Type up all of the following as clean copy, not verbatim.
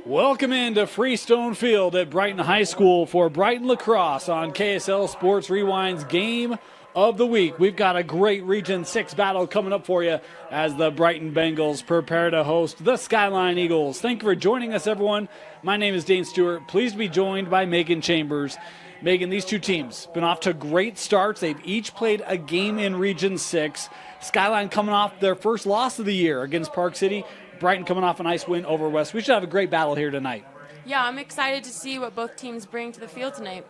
Welcome into Freestone Field at Brighton High School for Brighton Lacrosse on KSL Sports Rewind's Game of the Week. We've got a great Region 6 battle coming up for you as the Brighton Bengals prepare to host the Skyline Eagles. Thank you for joining us, everyone. My name is Dane Stewart. Pleased to be joined by Megan Chambers. Megan, these two teams been off to great starts. They've each played a game in Region 6. Skyline coming off their first loss of the year against Park City. Brighton coming off a nice win over West. We should have a great battle here tonight. Yeah, I'm excited to see what both teams bring to the field tonight.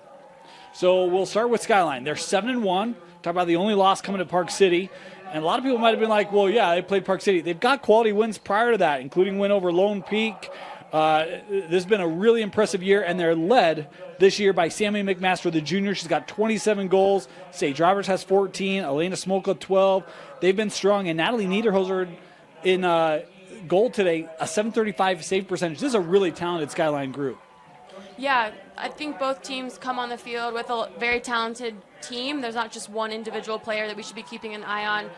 So we'll start with Skyline. They're 7-1. Talk about the only loss coming to Park City. And a lot of people might have been like, well, yeah, they played Park City. They've got quality wins prior to that, including win over Lone Peak. This has been a really impressive year, and they're led this year by Sammy McMaster, the junior. She's got 27 goals. Sage Roberts has 14. Elena Smolka, 12. They've been strong. And Natalie Niederhoser in goal today, a .735 save percentage. This is a really talented Skyline group. Yeah, I think both teams come on the field with a very talented team. There's not just one individual player that we should be keeping an eye on.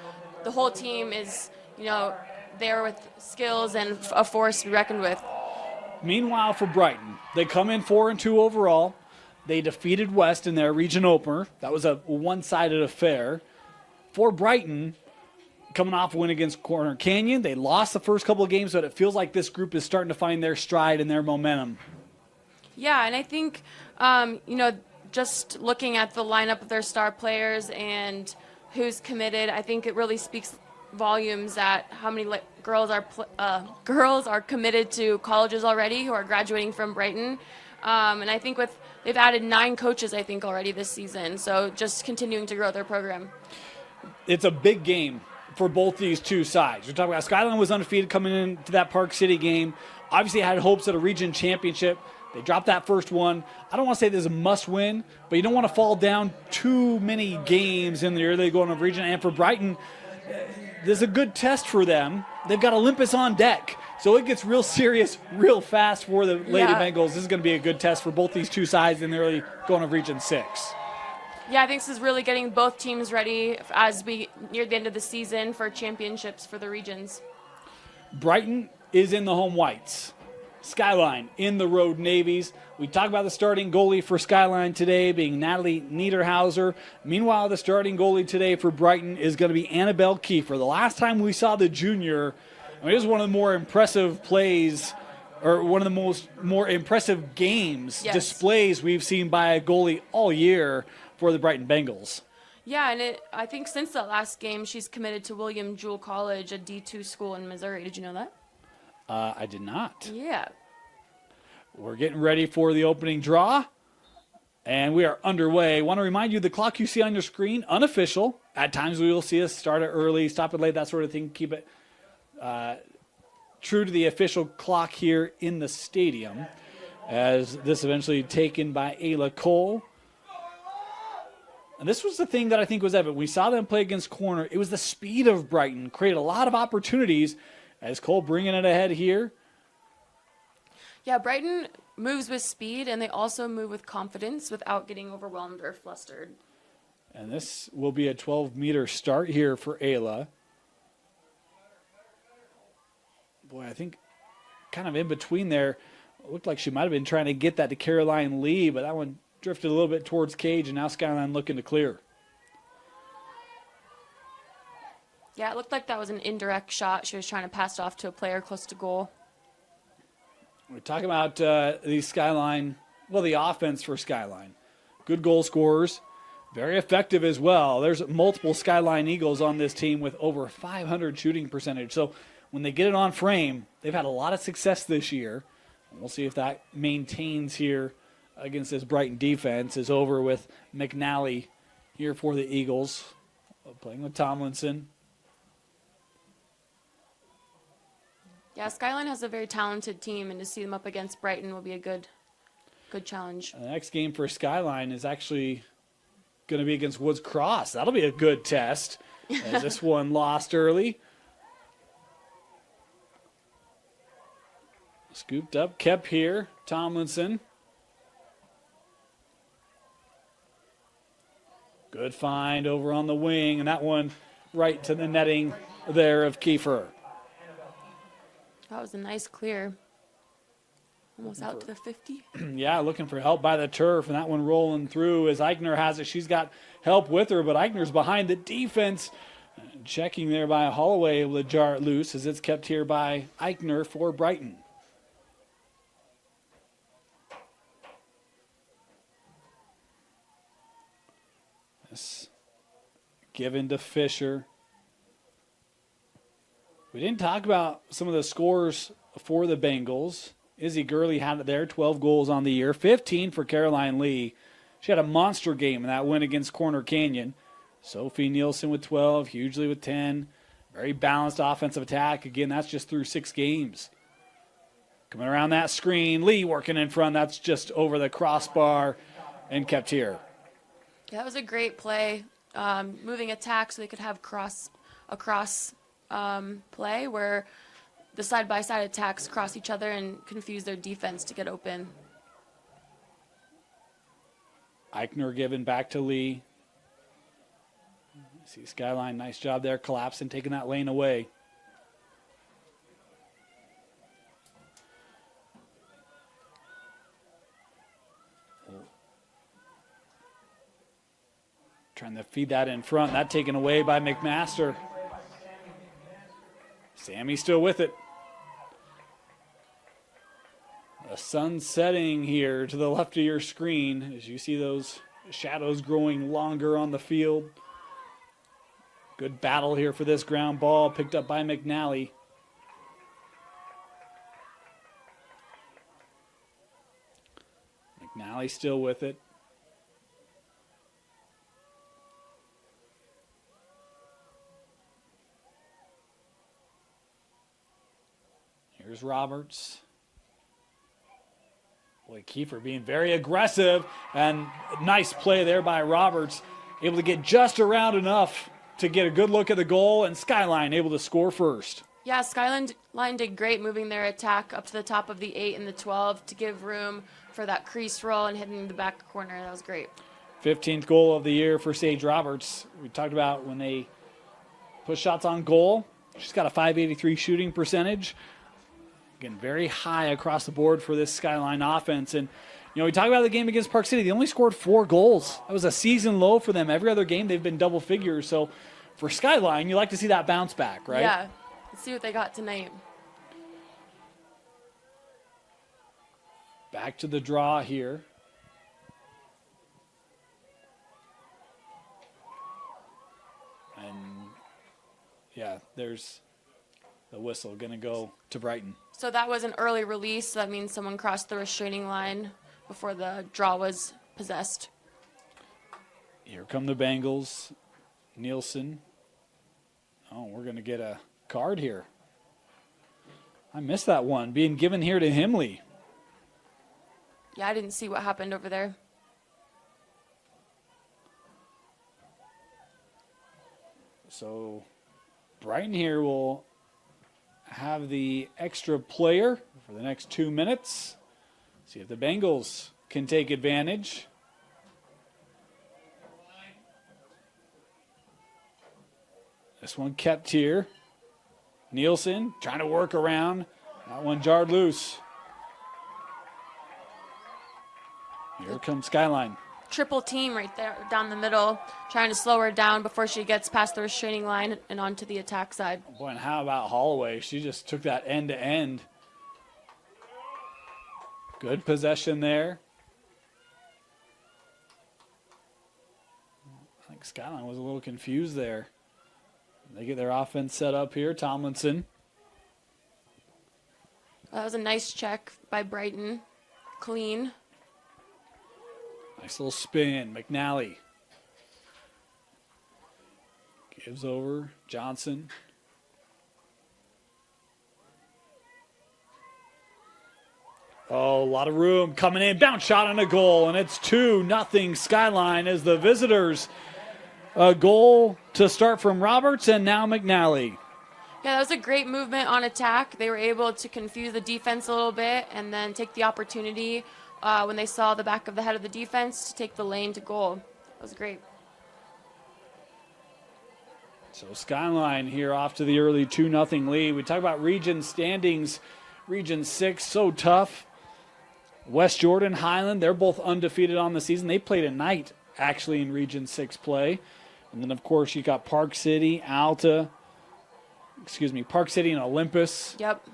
The whole team is, there with skills and a force to be reckoned with. Meanwhile, for Brighton, they come in 4-2 overall. They defeated West in their region opener. That was a one-sided affair. For Brighton, coming off a win against Corner Canyon, they lost the first couple of games, but it feels like this group is starting to find their stride and their momentum. Yeah, and I think, just looking at the lineup of their star players and who's committed, I think it really speaks volumes at how many girls are committed to colleges already who are graduating from Brighton. And I think they've added 9 coaches, I think, already this season. So just continuing to grow their program. It's a big game for both these two sides. We're talking about Skyline was undefeated coming into that Park City game. Obviously had hopes at a region championship. They dropped that first one. I don't want to say this is a must-win, but you don't want to fall down too many games in the early going of region. And for Brighton, this is a good test for them. They've got Olympus on deck. So it gets real serious real fast for the Lady Bengals. This is going to be a good test for both these two sides in the early going of Region 6. Yeah, I think this is really getting both teams ready as we near the end of the season for championships for the regions. Brighton is in the home whites. Skyline in the road navies. We talk about the starting goalie for Skyline today being Natalie Niederhauser. Meanwhile, the starting goalie today for Brighton is going to be Annabelle Kiefer. The last time we saw the junior, it was one of the more impressive plays, or one of the more impressive games, displays we've seen by a goalie all year for the Brighton Bengals. Yeah, and I think since that last game, she's committed to William Jewell College, a D2 school in Missouri. Did you know that? I did not. Yeah. We're getting ready for the opening draw, and we are underway. I want to remind you, the clock you see on your screen, unofficial. At times we will see us start it early, stop it late, that sort of thing. Keep it true to the official clock here in the stadium, as this eventually taken by Ayla Cole. And this was the thing that I think was evident. We saw them play against Corner. It was the speed of Brighton. Created a lot of opportunities as Cole bringing it ahead here. Yeah, Brighton moves with speed, and they also move with confidence without getting overwhelmed or flustered. And this will be a 12-meter start here for Ayla. Boy, I think kind of in between there, it looked like she might have been trying to get that to Caroline Lee, but that one drifted a little bit towards cage, and now Skyline looking to clear. Yeah, it looked like that was an indirect shot. She was trying to pass it off to a player close to goal. We're talking about the Skyline, the offense for Skyline. Good goal scorers, very effective as well. There's multiple Skyline Eagles on this team with over 500 shooting percentage. So when they get it on frame, they've had a lot of success this year. We'll see if that maintains here against this Brighton defense. Is over with McNally here for the Eagles, playing with Tomlinson. Yeah, Skyline has a very talented team, and to see them up against Brighton will be a good challenge. The next game for Skyline is actually going to be against Woods Cross. That'll be a good test, as this one lost early. Scooped up, kept here, Tomlinson. Good find over on the wing, and that one right to the netting there of Kiefer. That was a nice clear. Almost out to the 50. Yeah, looking for help by the turf, and that one rolling through as Eichner has it. She's got help with her, but Eichner's behind the defense. Checking there by Holloway, able to jar it loose as it's kept here by Eichner for Brighton. This given to Fisher. We didn't talk about some of the scores for the Bengals. Izzy Gurley had it there, 12 goals on the year, 15 for Caroline Lee. She had a monster game in that win against Corner Canyon. Sophie Nielsen with 12, Hughley with 10. Very balanced offensive attack. Again, that's just through 6 games. Coming around that screen, Lee working in front. That's just over the crossbar and kept here. Yeah, that was a great play. Moving attack so they could have a cross play where the side-by-side attacks cross each other and confuse their defense to get open. Eichner given back to Lee. See Skyline, nice job there, collapsing, taking that lane away. Trying to feed that in front, that taken away by McMaster. Sammy still with it. The sun setting here to the left of your screen as you see those shadows growing longer on the field. Good battle here for this ground ball, picked up by McNally. McNally still with it. Here's Roberts. Boy, Kiefer being very aggressive, and nice play there by Roberts. Able to get just around enough to get a good look at the goal, and Skyline able to score first. Yeah, Skyline did great moving their attack up to the top of the 8 and the 12 to give room for that crease roll and hitting the back corner. That was great. 15th goal of the year for Sage Roberts. We talked about when they put shots on goal. She's got a .583 shooting percentage. Again, very high across the board for this Skyline offense. And, you know, we talk about the game against Park City. They only scored 4 goals. That was a season low for them. Every other game, they've been double figures. So for Skyline, you like to see that bounce back, right? Yeah. Let's see what they got tonight. Back to the draw here. And, yeah, there's the whistle going to go to Brighton. So that was an early release. So that means someone crossed the restraining line before the draw was possessed. Here come the Bengals. Nielsen. Oh, we're going to get a card here. I missed that one being given here to Himley. Yeah, I didn't see what happened over there. So Brighton here will have the extra player for the next 2 minutes. See if the Bengals can take advantage. This one kept here. Nielsen trying to work around. That one jarred loose. Here comes Skyline. Triple team right there down the middle, trying to slow her down before she gets past the restraining line and onto the attack side. Boy, and how about Holloway? She just took that end to end. Good possession there. I think Skyline was a little confused there. They get their offense set up here. Tomlinson. That was a nice check by Brighton. Clean. Nice little spin. McNally gives over. Johnson. Oh, a lot of room coming in. Bounce shot on a goal, and it's 2-0 Skyline as the visitors. A goal to start from Roberts and now McNally. Yeah, that was a great movement on attack. They were able to confuse the defense a little bit and then take the opportunity when they saw the back of the head of the defense to take the lane to goal. That was great. So Skyline here off to the early 2-0 lead. We talk about region standings. Region 6, so tough. West Jordan, Highland, they're both undefeated on the season. They played at night, actually, in Region 6 play. And then, of course, you got Park City, Park City and Olympus. Yep.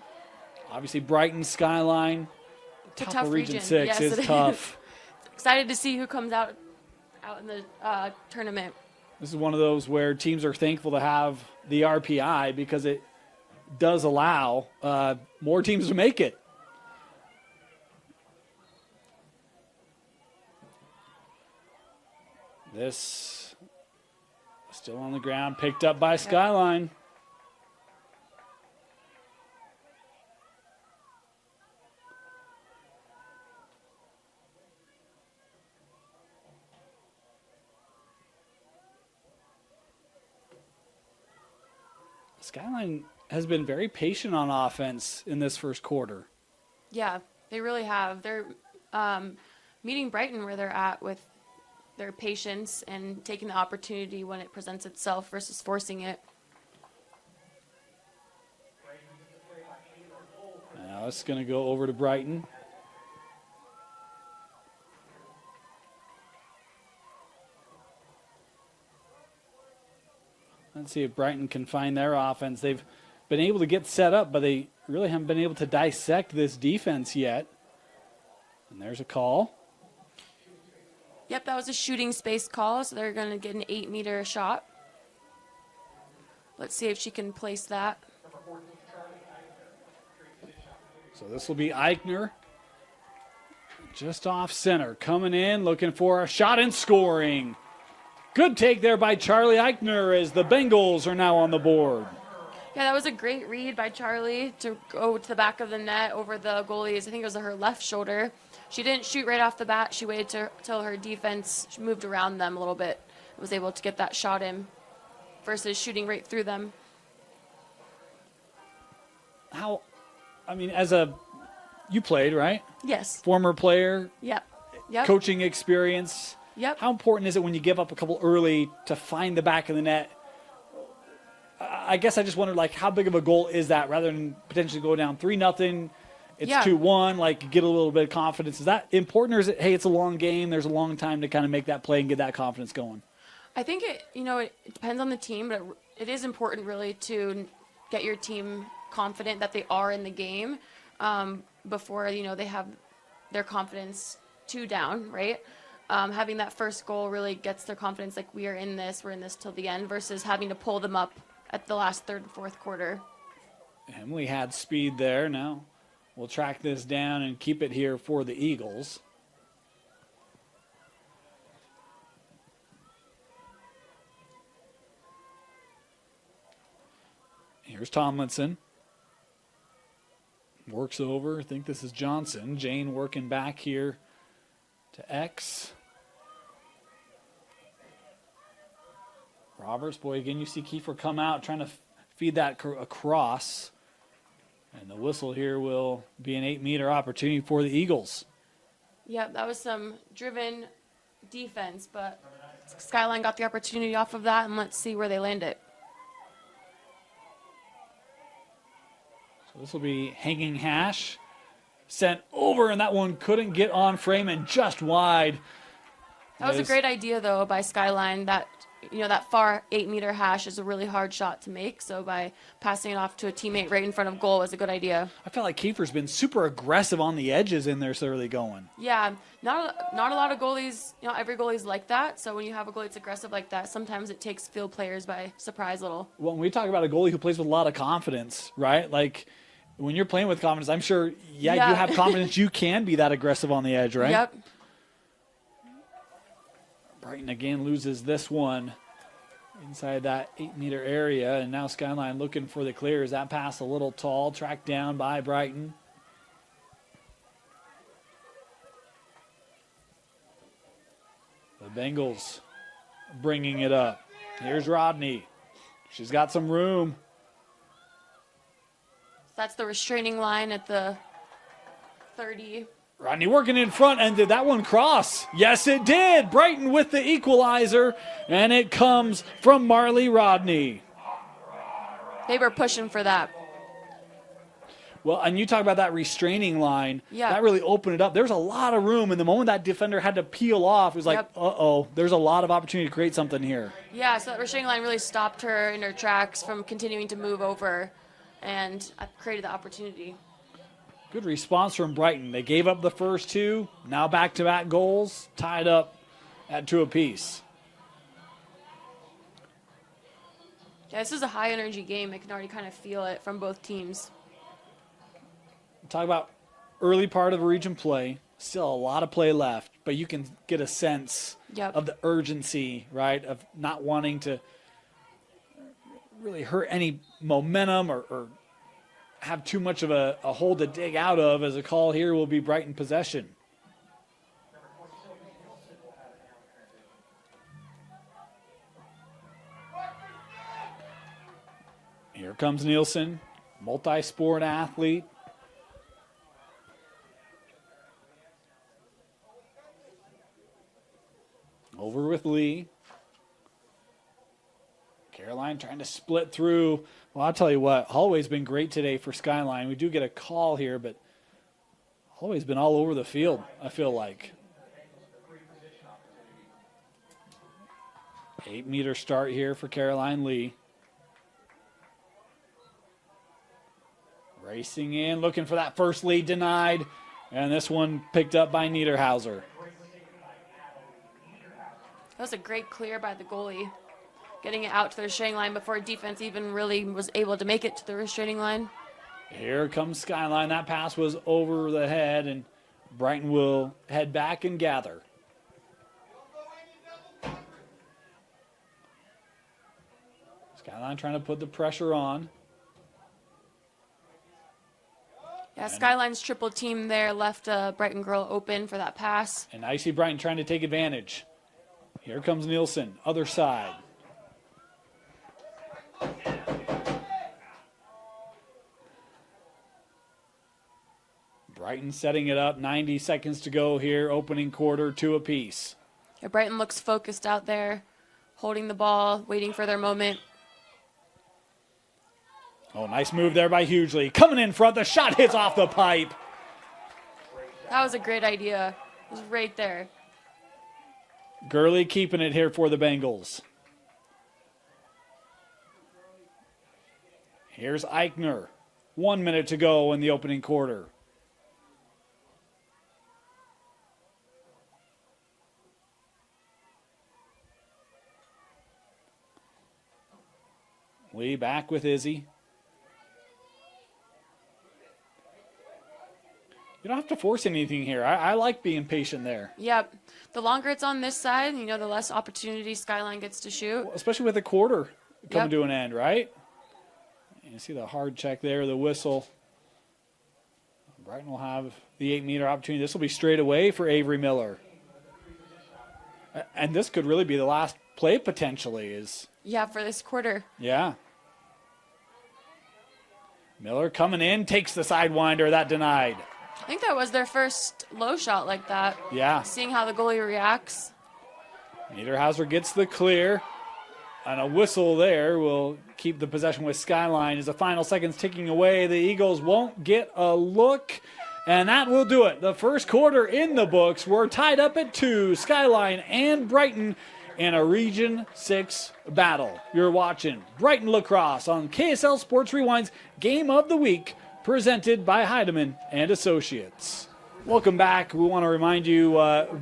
Obviously, Brighton, Skyline. It's a Top tough of Region region. 6 Yes, is it tough. Excited to see who comes out in the tournament. This is one of those where teams are thankful to have the RPI because it does allow more teams to make it. This still on the ground, picked up by Skyline. Skyline has been very patient on offense in this first quarter. Yeah, they really have. They're meeting Brighton where they're at with their patience and taking the opportunity when it presents itself versus forcing it. Now it's going to go over to Brighton. Let's see if Brighton can find their offense. They've been able to get set up, but they really haven't been able to dissect this defense yet. And there's a call. Yep, that was a shooting space call, so they're going to get an 8-meter shot. Let's see if she can place that. So this will be Eichner. Just off center. Coming in, looking for a shot and scoring. Good take there by Charlie Eichner as the Bengals are now on the board. Yeah, that was a great read by Charlie to go to the back of the net over the goalies. I think it was her left shoulder. She didn't shoot right off the bat. She waited till her defense moved around them a little bit. Was able to get that shot in versus shooting right through them. You played, right? Yes. Former player, Yep. coaching experience. Yep. How important is it when you give up a couple early to find the back of the net? I guess I just wondered, how big of a goal is that rather than potentially go down 3-0? It's 2-1, get a little bit of confidence. Is that important, or is it, hey, it's a long game, there's a long time to kind of make that play and get that confidence going? I think it depends on the team, but it is important really to get your team confident that they are in the game before, they have their confidence too down, right? Having that first goal really gets their confidence, we're in this till the end, versus having to pull them up at the last third and fourth quarter. Emily had speed there. Now we'll track this down and keep it here for the Eagles. Here's Tomlinson. Works over. I think this is Johnson. Jane working back here to X. Roberts, boy, again, you see Kiefer come out trying to feed that across. And the whistle here will be an 8-meter opportunity for the Eagles. Yep, that was some driven defense, but Skyline got the opportunity off of that, and let's see where they land it. So this will be hanging hash. Sent over, and that one couldn't get on frame and just wide. That was a great idea, though, by Skyline. That far 8-meter hash is a really hard shot to make. So by passing it off to a teammate right in front of goal was a good idea. I felt like Kiefer's been super aggressive on the edges in there so early going. Yeah, not a lot of goalies. Every goalie's like that. So when you have a goalie that's aggressive like that, sometimes it takes field players by surprise a little. Well, when we talk about a goalie who plays with a lot of confidence, right? When you're playing with confidence, I'm sure, you have confidence you can be that aggressive on the edge, right? Yep. Brighton again loses this one inside that 8-meter area, and now Skyline looking for the clear. Is that pass a little tall, tracked down by Brighton? The Bengals bringing it up. Here's Rodney. She's got some room. That's the restraining line at the 30. Rodney working in front, and did that one cross? Yes, it did. Brighton with the equalizer, and it comes from Marley Rodney. They were pushing for that. Well, and you talk about that restraining line. Yeah. That really opened it up. There's a lot of room, and the moment that defender had to peel off, it was like, uh-oh, there's a lot of opportunity to create something here. Yeah, so that restraining line really stopped her in her tracks from continuing to move over and created the opportunity. Good response from Brighton. They gave up the first two. Now back-to-back goals, tied up at 2 apiece. Yeah, this is a high-energy game. I can already kind of feel it from both teams. Talk about early part of the region play. Still a lot of play left, but you can get a sense of the urgency, right, of not wanting to really hurt any momentum or have too much of a hole to dig out of, as a call here will be Brighton possession. Here comes Nielsen, multi-sport athlete. Over with Lee. Caroline trying to split through. Well, I'll tell you what, Holloway's been great today for Skyline. We do get a call here, but Holloway's been all over the field, I feel like. 8-meter start here for Caroline Lee. Racing in, looking for that first lead, denied. And this one picked up by Niederhauser. That was a great clear by the goalie, getting it out to the restraining line before defense even really was able to make it to the restraining line. Here comes Skyline. That pass was over the head, and Brighton will head back and gather. Skyline trying to put the pressure on. Yeah, Skyline's triple team there left Brighton girl open for that pass. And I see Brighton trying to take advantage. Here comes Nielsen, other side. Brighton setting it up, 90 seconds to go here, opening quarter, 2 apiece. Yeah, Brighton looks focused out there, holding the ball, waiting for their moment. Oh, nice move there by Hughley. Coming in front, the shot hits off the pipe. That was a great idea. It was right there. Gurley keeping it here for the Bengals. Here's Eichner. 1 minute to go in the opening quarter. Lee back with Izzy. You don't have to force anything here. I like being patient there. Yep. The longer it's on this side, the less opportunity Skyline gets to shoot. Well, especially with the quarter coming to an end, right? You see the hard check there, the whistle. Brighton will have the 8-meter opportunity. This will be straight away for Avery Miller. And this could really be the last play potentially. Yeah, for this quarter. Yeah. Miller coming in, takes the sidewinder, that denied. I think that was their first low shot like that. Yeah. Seeing how the goalie reacts. Niederhauser gets the clear. And a whistle there will keep the possession with Skyline as the final seconds ticking away. The Eagles won't get a look. And that will do it. The first quarter in the books. We're tied up at 2. Skyline and Brighton in a Region 6 battle. You're watching Brighton Lacrosse on KSL Sports Rewind's Game of the Week, presented by Heidemann and Associates. Welcome back. We want to remind you,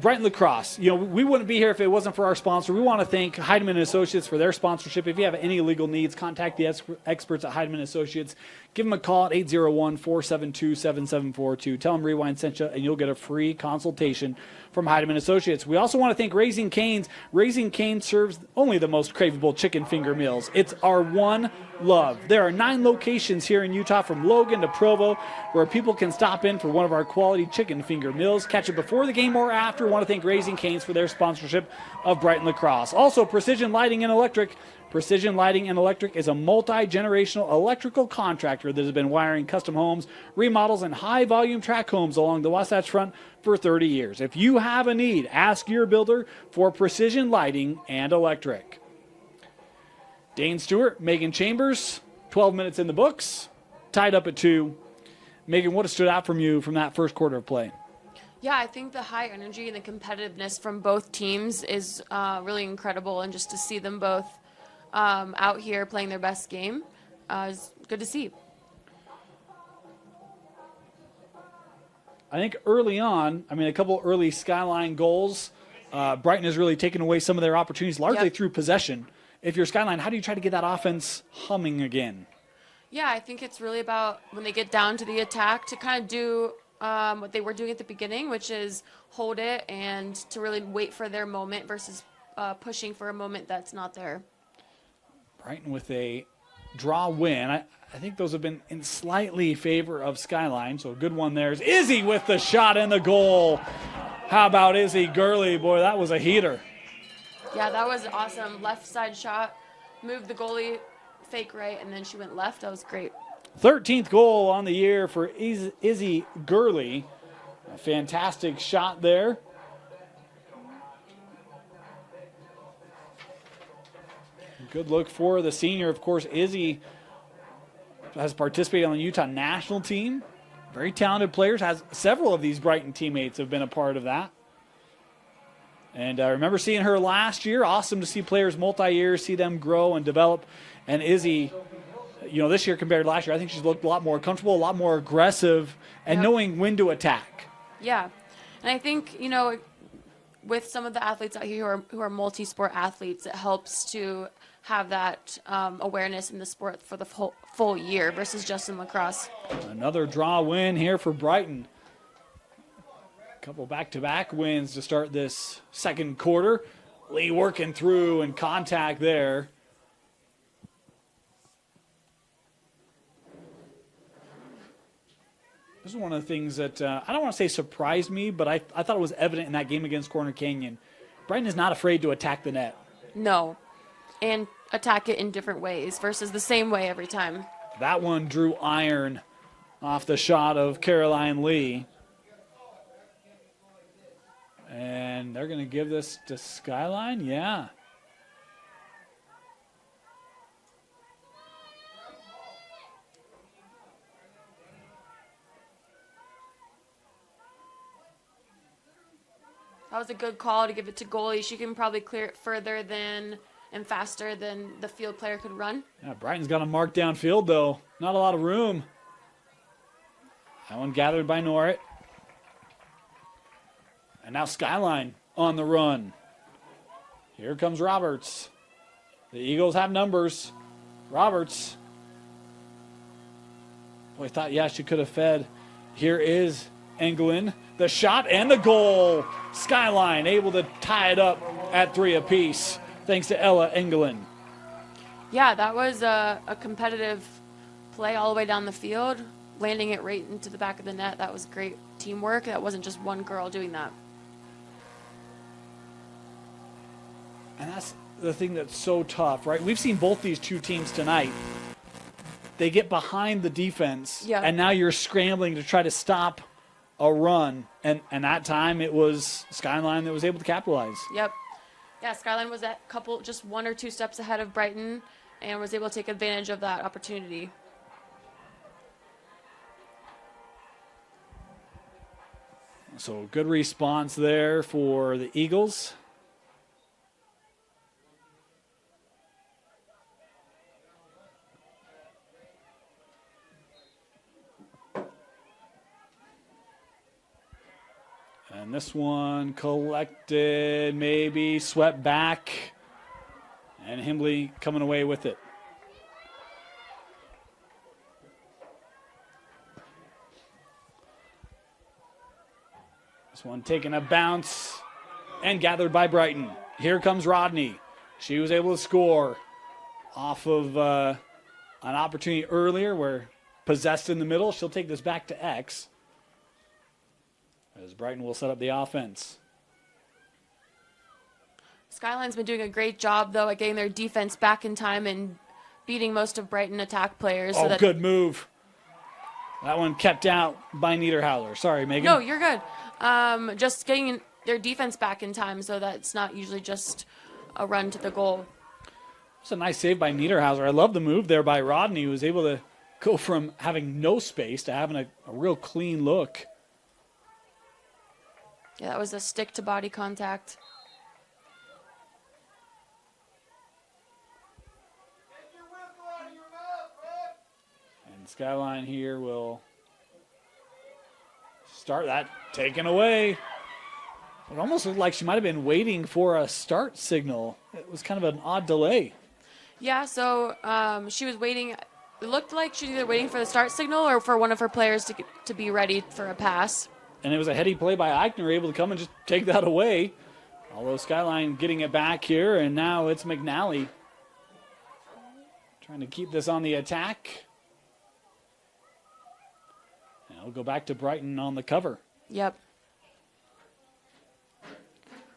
Brighton Lacrosse, we wouldn't be here if it wasn't for our sponsor. We want to thank Heidemann and Associates for their sponsorship. If you have any legal needs, contact the experts at Heidemann and Associates. Give them a call at 801-472-7742. Tell them Rewind sent you, and you'll get a free consultation from Heidemann Associates. We also want to thank Raising Cane's. Raising Cane serves only the most craveable chicken finger meals. It's our one love. There are 9 locations here in Utah, from Logan to Provo, where people can stop in for one of our quality chicken finger meals. Catch it before the game or after. We want to thank Raising Cane's for their sponsorship of Brighton Lacrosse. Also, Precision Lighting and Electric. Precision Lighting and Electric is a multi-generational electrical contractor that has been wiring custom homes, remodels, and high-volume track homes along the Wasatch Front for 30 years. If you have a need, ask your builder for Precision Lighting and Electric. Dane Stewart, Megan Chambers, 12 minutes in the books, tied up at 2. Megan, what has stood out from you from that first quarter of play? Yeah, I think the high energy and the competitiveness from both teams is really incredible, and just to see them both out here playing their best game is good to see. I think early on, a couple early Skyline goals, Brighton has really taken away some of their opportunities, largely through possession. If you're Skyline, how do you try to get that offense humming again? Yeah, I think it's really about when they get down to the attack to kind of do what they were doing at the beginning, which is hold it and to really wait for their moment versus pushing for a moment that's not there. Brighton with a draw win. I think those have been in slightly favor of Skyline, so a good one there is Izzy with the shot and the goal. How about Izzy Gurley? Boy, that was a heater. Yeah, that was awesome. Left side shot, moved the goalie, fake right, and then she went left. That was great. 13th goal on the year for Izzy Gurley. A fantastic shot there. Good look for the senior. Of course, Izzy has participated on the Utah national team. Very talented players. Has several of these Brighton teammates have been a part of that. And I remember seeing her last year. Awesome to see players multi-year, see them grow and develop. And Izzy, this year compared to last year, I think she's looked a lot more comfortable, a lot more aggressive, and knowing when to attack. Yeah. And I think, with some of the athletes out here who are multi-sport athletes, it helps to have that awareness in the sport for the full year versus just in lacrosse. Another draw win here for Brighton. A couple back-to-back wins to start this second quarter. Lee working through and contact there. This is one of the things that I don't want to say surprised me, but I thought it was evident in that game against Corner Canyon. Brighton is not afraid to attack the net. No. And attack it in different ways versus the same way every time. That one drew iron off the shot of Caroline Lee. And they're going to give this to Skyline? Yeah. That was a good call to give it to goalie. She can probably clear it further and faster than the field player could run. Yeah, Brighton's got a mark downfield, though. Not a lot of room. That one gathered by Norrit. And now Skyline on the run. Here comes Roberts. The Eagles have numbers. Roberts. Boy, I thought, she could have fed. Here is Engelin. The shot and the goal. Skyline able to tie it up at 3 apiece, thanks to Ella Engelin. Yeah, that was a competitive play all the way down the field, landing it right into the back of the net. That was great teamwork. That wasn't just one girl doing that. And that's the thing that's so tough, right? We've seen both these two teams tonight. They get behind the defense, and now you're scrambling to try to stop a run. And that time it was Skyline that was able to capitalize. Yep. Yeah, Skyline was just 1 or 2 steps ahead of Brighton and was able to take advantage of that opportunity. So good response there for the Eagles. And this one collected, maybe swept back, and Himbley coming away with it. This one taking a bounce and gathered by Brighton. Here comes Rodney. She was able to score off of an opportunity earlier where possessed in the middle. She'll take this back to X, as Brighton will set up the offense. Skyline's been doing a great job, though, at getting their defense back in time and beating most of Brighton attack players. Oh, good move. That one kept out by Niederhauser. Sorry, Megan. No, you're good. Just getting their defense back in time so that it's not usually just a run to the goal. It's a nice save by Niederhauser. I love the move there by Rodney, who was able to go from having no space to having a real clean look. Yeah, that was a stick to body contact. And Skyline here will start that taken away. It almost looked like she might have been waiting for a start signal. It was kind of an odd delay. Yeah, so she was waiting. It looked like she was either waiting for the start signal or for one of her players to be ready for a pass. And it was a heady play by Eichner, able to come and just take that away. Although Skyline getting it back here, and now it's McNally trying to keep this on the attack. And it'll go back to Brighton on the cover. Yep.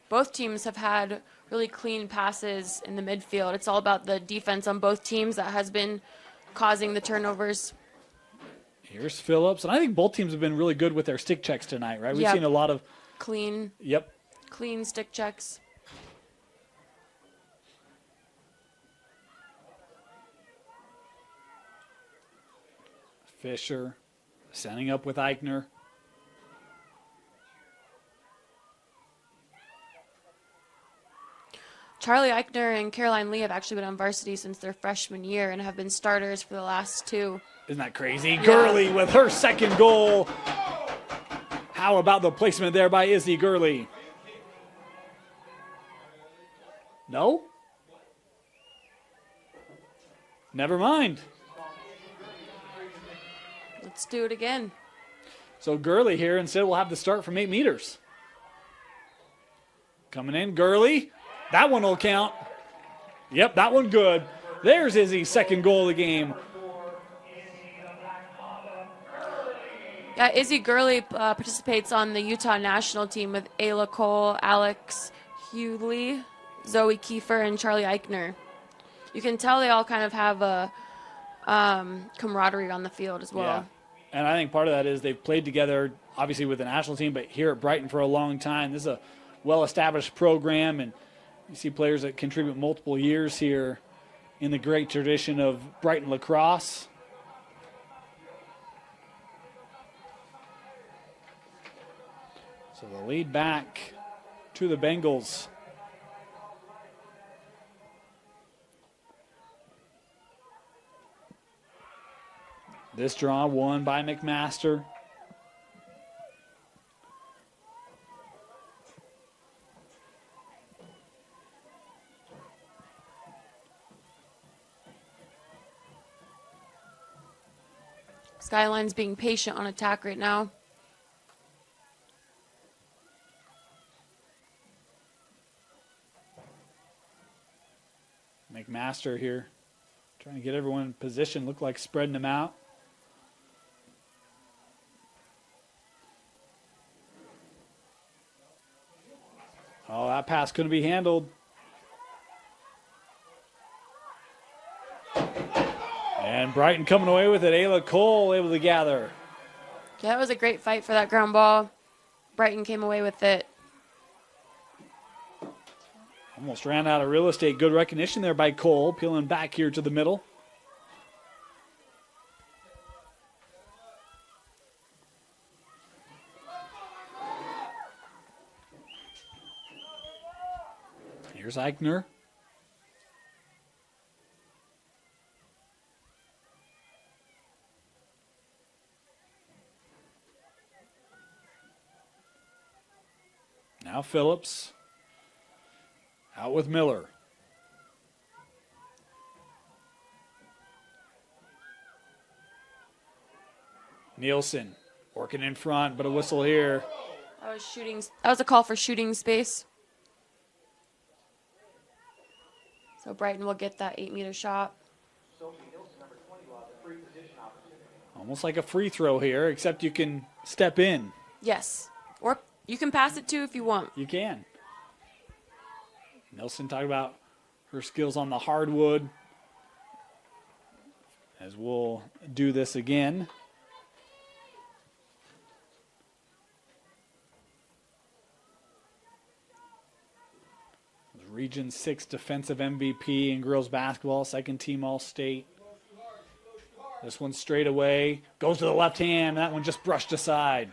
Both teams have had really clean passes in the midfield. It's all about the defense on both teams that has been causing the turnovers. Here's Phillips. And I think both teams have been really good with their stick checks tonight, right? We've seen a lot of clean stick checks. Fisher setting up with Eichner. Charlie Eichner and Caroline Lee have actually been on varsity since their freshman year and have been starters for the last two. Isn't that crazy? Yeah. Gurley with her second goal. How about the placement there by Izzy Gurley? No? Never mind. Let's do it again. So Gurley here instead will have to start from 8 meters. Coming in, Gurley. That one will count. Yep, that one good. There's Izzy's second goal of the game. Yeah, Izzy Gurley participates on the Utah national team with Ayla Cole, Alex Hughley, Zoe Kiefer, and Charlie Eichner. You can tell they all kind of have a camaraderie on the field as well. Yeah. And I think part of that is they've played together, obviously with the national team, but here at Brighton for a long time. This is a well-established program, and you see players that contribute multiple years here in the great tradition of Brighton lacrosse. So the lead back to the Bengals. This draw won by McMaster. Skyline's being patient on attack right now. McMaster here trying to get everyone in position. Look like spreading them out. Oh, that pass couldn't be handled. And Brighton coming away with it. Ayla Cole able to gather. Yeah, that was a great fight for that ground ball. Brighton came away with it. Almost ran out of real estate. Good recognition there by Cole. Peeling back here to the middle. Here's Eichner. Now Phillips. Out with Miller. Nielsen working in front, but a whistle here. That was a call for shooting space. So Brighton will get that 8-meter shot. Almost like a free throw here, except you can step in. Yes. Or you can pass it too if you want. You can. Nelson talked about her skills on the hardwood. As we'll do this again. Region 6 defensive MVP in girls basketball, second team All-State This one straight away. Goes to the left hand. That one just brushed aside.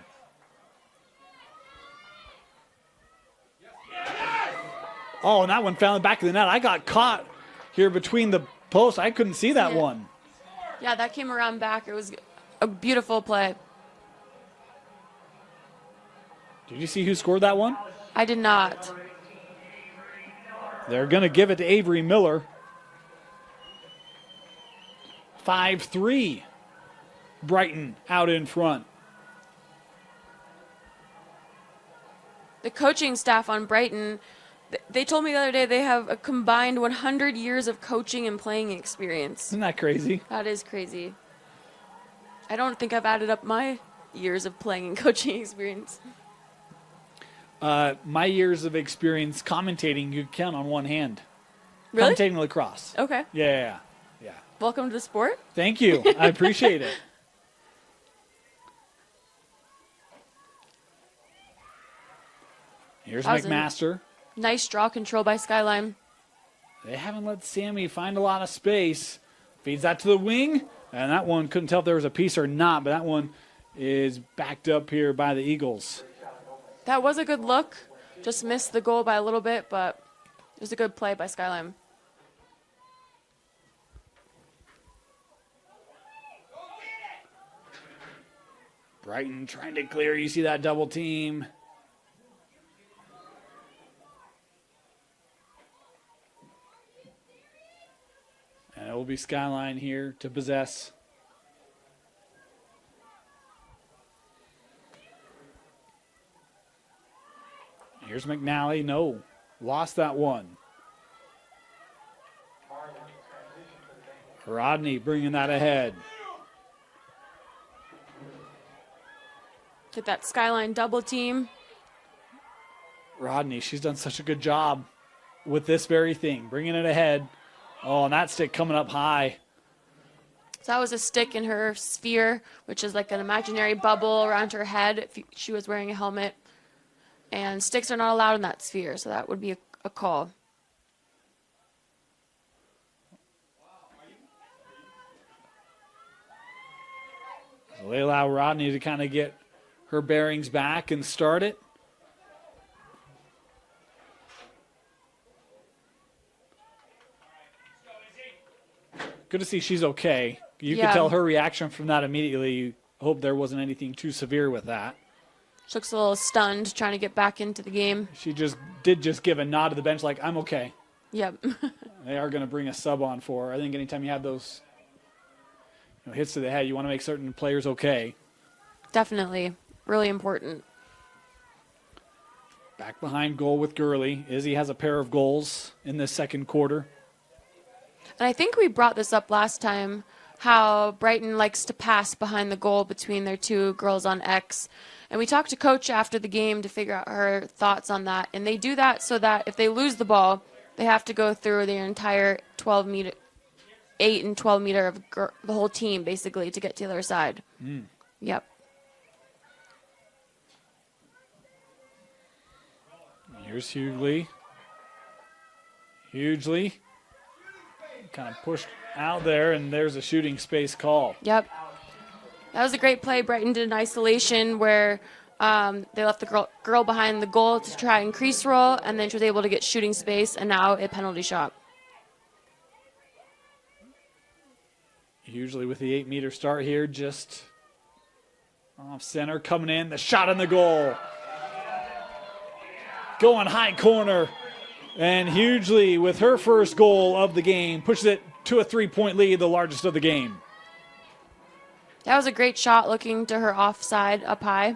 Oh, and that one found the back of the net. I got caught here between the posts. I couldn't see that one. Yeah, that came around back. It was a beautiful play. Did you see who scored that one? I did not. They're going to give it to Avery Miller. 5-3. Brighton out in front. The coaching staff on Brighton, they told me the other day they have a combined 100 years of coaching and playing experience. Isn't that crazy? That is crazy. I don't think I've added up my years of playing and coaching experience. My years of experience commentating, you count on one hand. Really? Commentating lacrosse. Okay. Yeah. Welcome to the sport. Thank you. I appreciate it. Here's McMaster. Nice draw control by Skyline. They haven't let Sammy find a lot of space. Feeds that to the wing. And that one, couldn't tell if there was a piece or not, but that one is backed up here by the Eagles. That was a good look. Just missed the goal by a little bit, but it was a good play by Skyline. Brighton trying to clear. You see that double team. And it will be Skyline here to possess. Here's McNally. No. Lost that one. Rodney bringing that ahead. Get that Skyline double team. Rodney, she's done such a good job with this very thing, bringing it ahead. Oh, and that stick coming up high. So that was a stick in her sphere, which is like an imaginary bubble around her head if she was wearing a helmet. And sticks are not allowed in that sphere, so that would be a call. So they allow Rodney to kind of get her bearings back and start it. Good to see she's okay. You could tell her reaction from that immediately. You hope there wasn't anything too severe with that. She looks a little stunned, trying to get back into the game. She did give a nod to the bench like, I'm okay. Yep. They are going to bring a sub on for her. I think anytime you have those hits to the head, you want to make certain players okay. Definitely. Really important. Back behind goal with Gurley. Izzy has a pair of goals in this second quarter. And I think we brought this up last time, how Brighton likes to pass behind the goal between their two girls on X. And we talked to Coach after the game to figure out her thoughts on that. And they do that so that if they lose the ball, they have to go through the entire 8 and 12 meter of the whole team, basically, to get to the other side. Yep. Here's Hughley. Hughley kind of pushed out there, and there's a shooting space call. Yep. That was a great play. Brighton did an isolation where they left the girl behind the goal to try and crease roll, and then she was able to get shooting space, and now a penalty shot. Usually with the 8 meter start here, just off center, coming in, the shot on the goal. Going high corner, and Hughley with her first goal of the game pushes it to a 3-point lead, the largest of the game. That was a great shot, looking to her offside up high.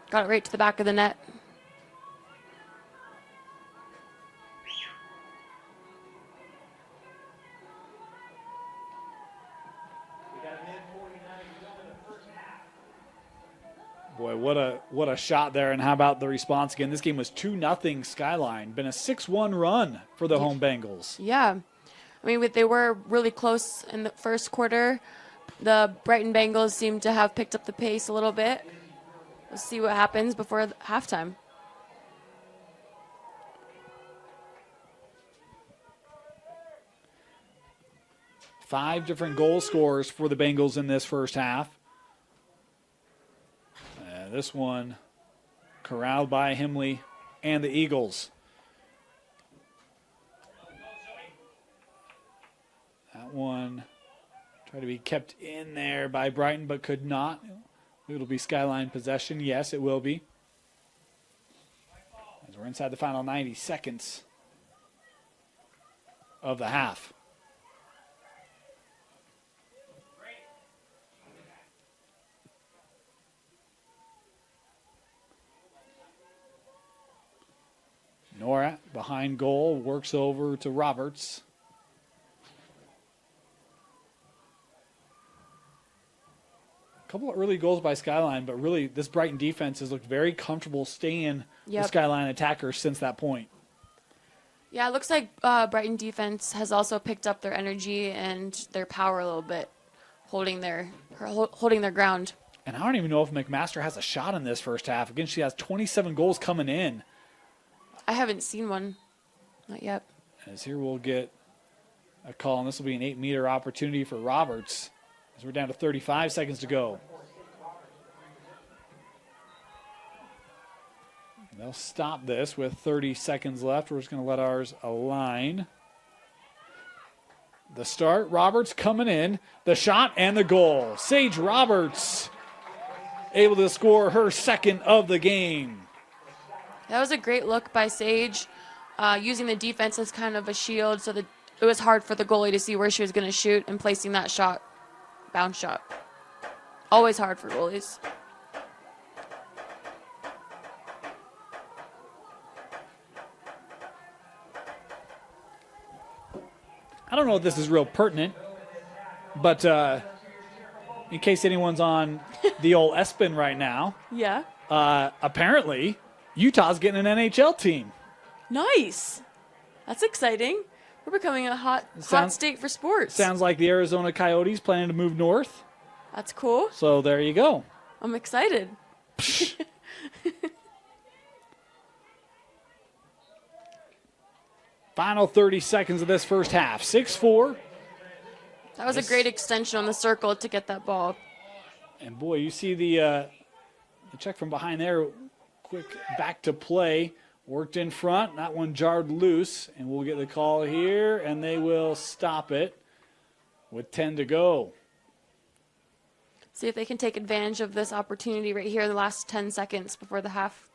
Got it right to the back of the net. Boy, what a shot there, and how about the response again? This game was 2-0 Skyline. Been a 6-1 run for the home Bengals. Yeah. I mean, they were really close in the first quarter. The Brighton Bengals seem to have picked up the pace a little bit. We'll see what happens before halftime. 5 different goal scorers for the Bengals in this first half. This one corralled by Himley and the Eagles. That one tried to be kept in there by Brighton, but could not. It'll be Skyline possession. Yes, it will be. As we're inside the final 90 seconds of the half. Nora behind goal, works over to Roberts. A couple of early goals by Skyline, but really this Brighton defense has looked very comfortable staying the Skyline attackers since that point. Yeah, it looks like Brighton defense has also picked up their energy and their power a little bit, holding their ground. And I don't even know if McMaster has a shot in this first half. Again, she has 27 goals coming in. I haven't seen one. Not yet. As here we'll get a call, and this will be an 8-meter opportunity for Roberts. As we're down to 35 seconds to go. They'll stop this with 30 seconds left. We're just going to let ours align. The start, Roberts coming in. The shot and the goal. Sage Roberts able to score her second of the game. That was a great look by Sage, using the defense as kind of a shield so that it was hard for the goalie to see where she was going to shoot and placing that shot, bounce shot. Always hard for goalies. I don't know if this is real pertinent, but in case anyone's on the old ESPN right now, Yeah. apparently Utah's getting an NHL team. Nice. That's exciting. We're becoming a hot state for sports. Sounds like the Arizona Coyotes planning to move north. That's cool. So there you go. I'm excited. Final 30 seconds of this first half. 6-4. That was a great extension on the circle to get that ball. And boy, you see the check from behind there. Quick back to play. Worked in front. That one jarred loose. And we'll get the call here. And they will stop it with 10 to go. See if they can take advantage of this opportunity right here, the last 10 seconds before the half.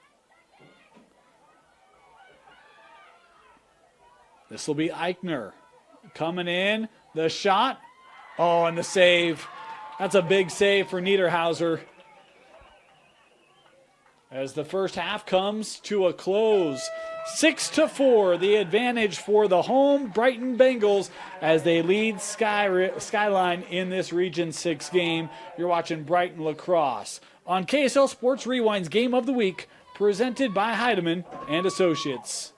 This will be Eichner coming in. The shot. Oh, and the save. That's a big save for Niederhauser. As the first half comes to a close. 6-4, the advantage for the home Brighton Bengals as they lead Skyline in this Region 6 game. You're watching Brighton Lacrosse on KSL Sports Rewind's Game of the Week, presented by Heidemann and Associates.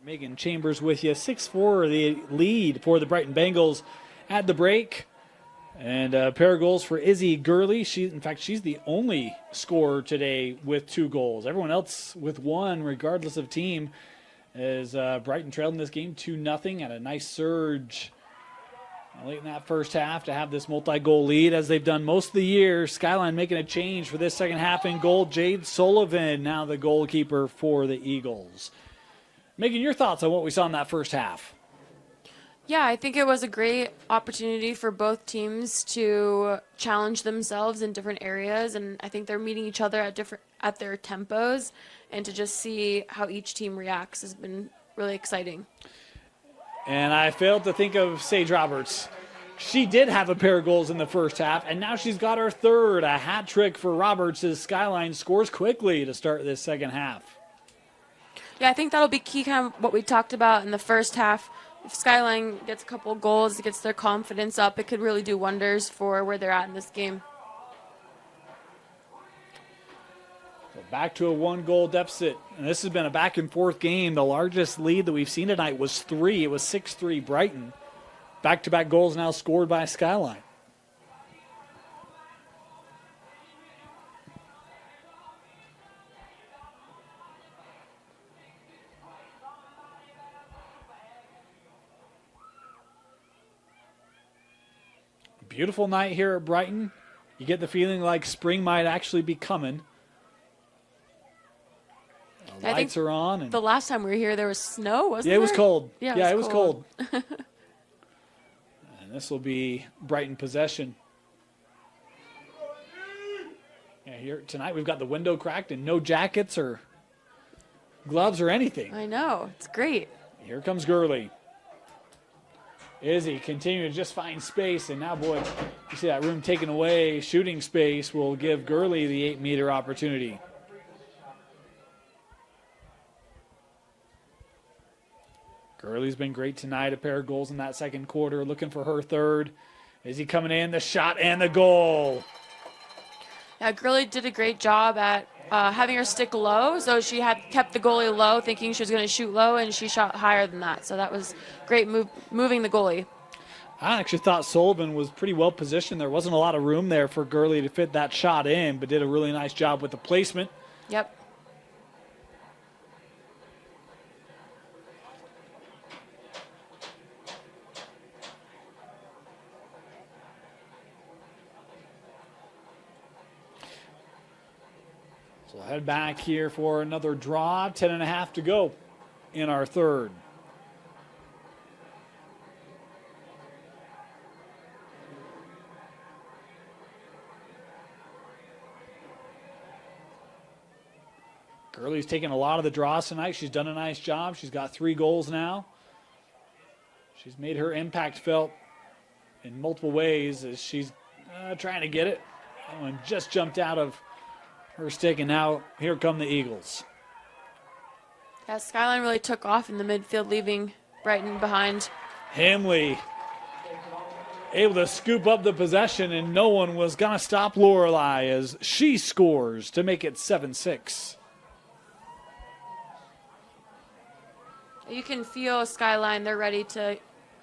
Megan Chambers with you. 6-4, the lead for the Brighton Bengals at the break. And a pair of goals for Izzy Gurley. In fact, she's the only scorer today with 2 goals. Everyone else with 1, regardless of team, as Brighton trailed in this game 2-0. And a nice surge late in that first half to have this multi-goal lead, as they've done most of the year. Skyline making a change for this second half in goal. Jade Sullivan, now the goalkeeper for the Eagles. Megan, your thoughts on what we saw in that first half? Yeah, I think it was a great opportunity for both teams to challenge themselves in different areas, and I think they're meeting each other at their tempos, and to just see how each team reacts has been really exciting. And I failed to think of Sage Roberts. She did have a pair of goals in the first half, and now she's got her third, a hat trick for Roberts as Skyline scores quickly to start this second half. Yeah, I think that'll be key, kind of what we talked about in the first half. If Skyline gets a couple goals, gets their confidence up, it could really do wonders for where they're at in this game. So back to a 1-goal deficit. And this has been a back-and-forth game. The largest lead that we've seen tonight was 3. It was 6-3 Brighton. Back-to-back goals now scored by Skyline. beautiful night here at Brighton. You get the feeling like spring might actually be coming. The lights are on. And the last time we were here, there was snow, wasn't there? it was cold. Yeah, it was cold. And this will be Brighton possession. Yeah, here tonight we've got the window cracked and no jackets or gloves or anything. I know. It's great. Here comes Gurley. Izzy continuing to just find space, and now, boy, you see that room taken away. Shooting space will give Gurley the 8-meter opportunity. Gurley's been great tonight. A pair of goals in that second quarter. Looking for her third. Izzy coming in, the shot and the goal. Yeah, Gurley did a great job at having her stick low. So she had kept the goalie low, thinking she was going to shoot low, and she shot higher than that. So that was great moving the goalie. I actually thought Sullivan was pretty well positioned. There wasn't a lot of room there for Gurley to fit that shot in, but did a really nice job with the placement. Yep. So we'll head back here for another draw. 10.5 to go in our third. Gurley's taken a lot of the draws tonight. She's done a nice job. She's got 3 goals now. She's made her impact felt in multiple ways as she's trying to get it. That one just jumped out of her stick, and now here come the Eagles. Yeah, Skyline really took off in the midfield, leaving Brighton behind. Hamley able to scoop up the possession, and no one was going to stop Lorelei as she scores to make it 7-6. You can feel Skyline. They're ready to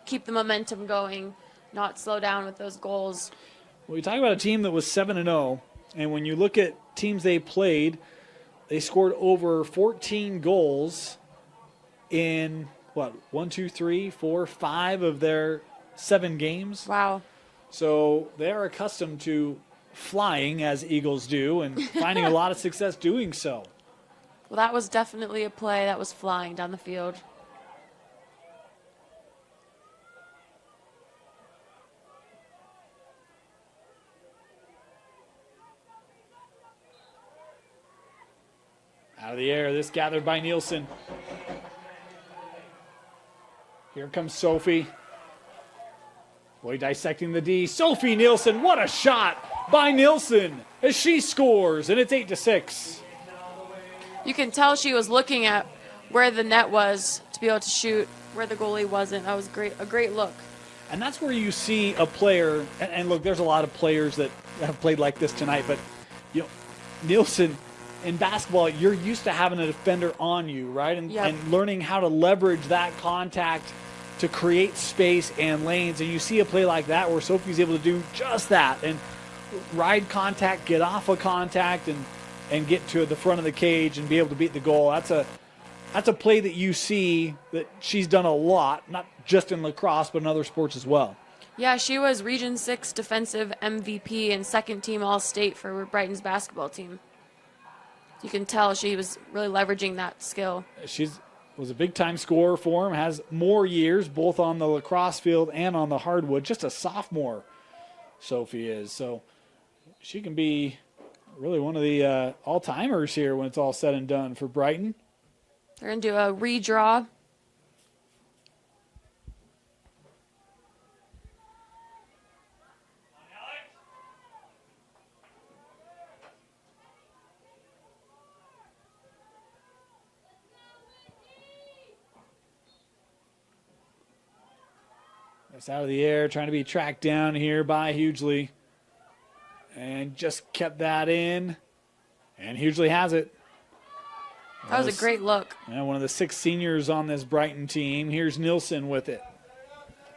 keep the momentum going, not slow down with those goals. Well, you talk about a team that was 7-0, and when you look at teams they played, they scored over 14 goals in, 5 of their 7 games. Wow. So they're accustomed to flying, as Eagles do, and finding a lot of success doing so. Well, that was definitely a play that was flying down the field. Out of the air, this gathered by Nielsen. Here comes Sophie. Boy, dissecting the D. Sophie Nielsen, what a shot by Nielsen as she scores, and it's 8-6. You can tell she was looking at where the net was to be able to shoot where the goalie wasn't. That was great, a great look. And that's where you see a player, and look, there's a lot of players that have played like this tonight, but Nielsen, in basketball, you're used to having a defender on you, right? And learning how to leverage that contact to create space and lanes. And you see a play like that where Sophie's able to do just that and ride contact, get off of contact, and get to the front of the cage and be able to beat the goal. That's a play that you see that she's done a lot, not just in lacrosse, but in other sports as well. Yeah, she was Region 6 defensive MVP and second team All-State for Brighton's basketball team. You can tell she was really leveraging that skill. She was a big-time scorer for him, has more years both on the lacrosse field and on the hardwood. Just a sophomore, Sophie is. So she can be really one of the all-timers here when it's all said and done for Brighton. They're going to do a redraw. It's out of the air, trying to be tracked down here by Hughley. And just kept that in. And Hughley has it. That was a great look. And one of the 6 seniors on this Brighton team. Here's Nielsen with it.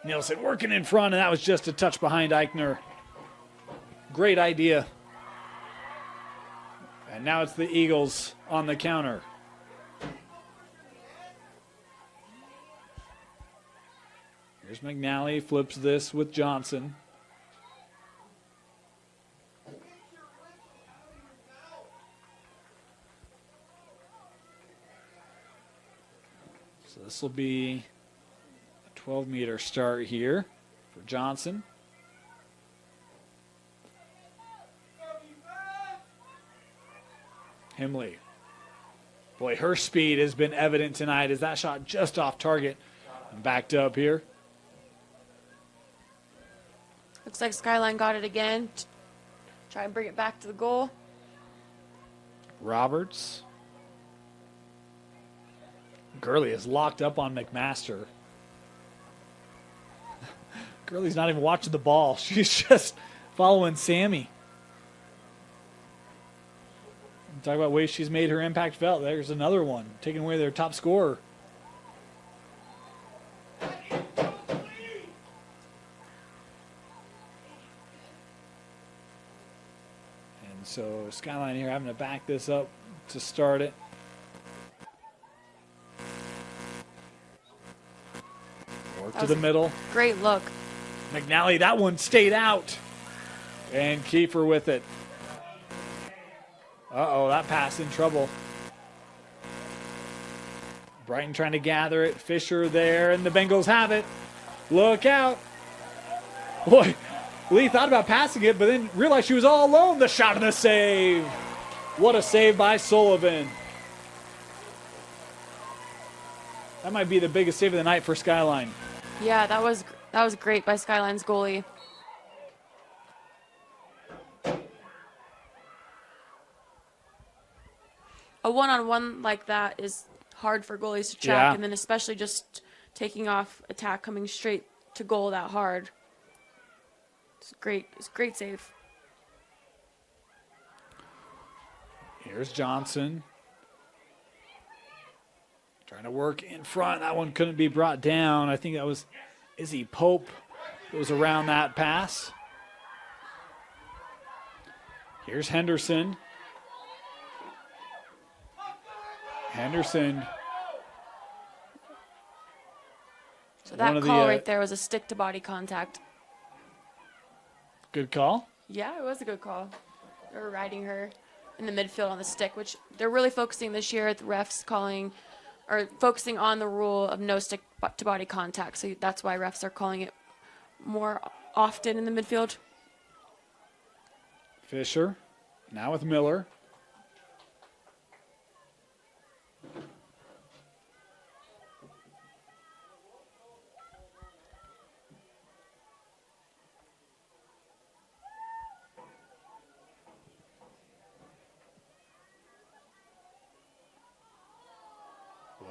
Nielsen working in front, and that was just a touch behind Eichner. Great idea. And now it's the Eagles on the counter. Here's McNally, flips this with Johnson. So this will be a 12-meter start here for Johnson. Himley. Boy, her speed has been evident tonight as that shot just off target and backed up here. Looks like Skyline got it again. Try and bring it back to the goal. Roberts. Gurley is locked up on McMaster. Gurley's not even watching the ball. She's just following Sammy. Talk about ways she's made her impact felt. There's another one, taking away their top scorer. And so Skyline here having to back this up to start it. Work to the middle. Great look. McNally, that one stayed out. And Kiefer with it. Uh-oh, that pass in trouble. Brighton trying to gather it. Fisher there, and the Bengals have it. Look out. Boy, Lee thought about passing it, but then realized she was all alone. The shot and the save. What a save by Sullivan. That might be the biggest save of the night for Skyline. Yeah, that was great by Skyline's goalie. A one-on-one like that is hard for goalies to track, and then especially just taking off attack coming straight to goal that hard. It's great. It's a great save. Here's Johnson. Trying to work in front. That one couldn't be brought down. I think that was Izzy Pope that was around that pass. Here's Henderson. So that call right there was a stick-to-body contact. Good call? Yeah, it was a good call. They were riding her in the midfield on the stick, which they're really focusing this year at the refs focusing on the rule of no stick-to-body contact. So that's why refs are calling it more often in the midfield. Fisher, now with Miller.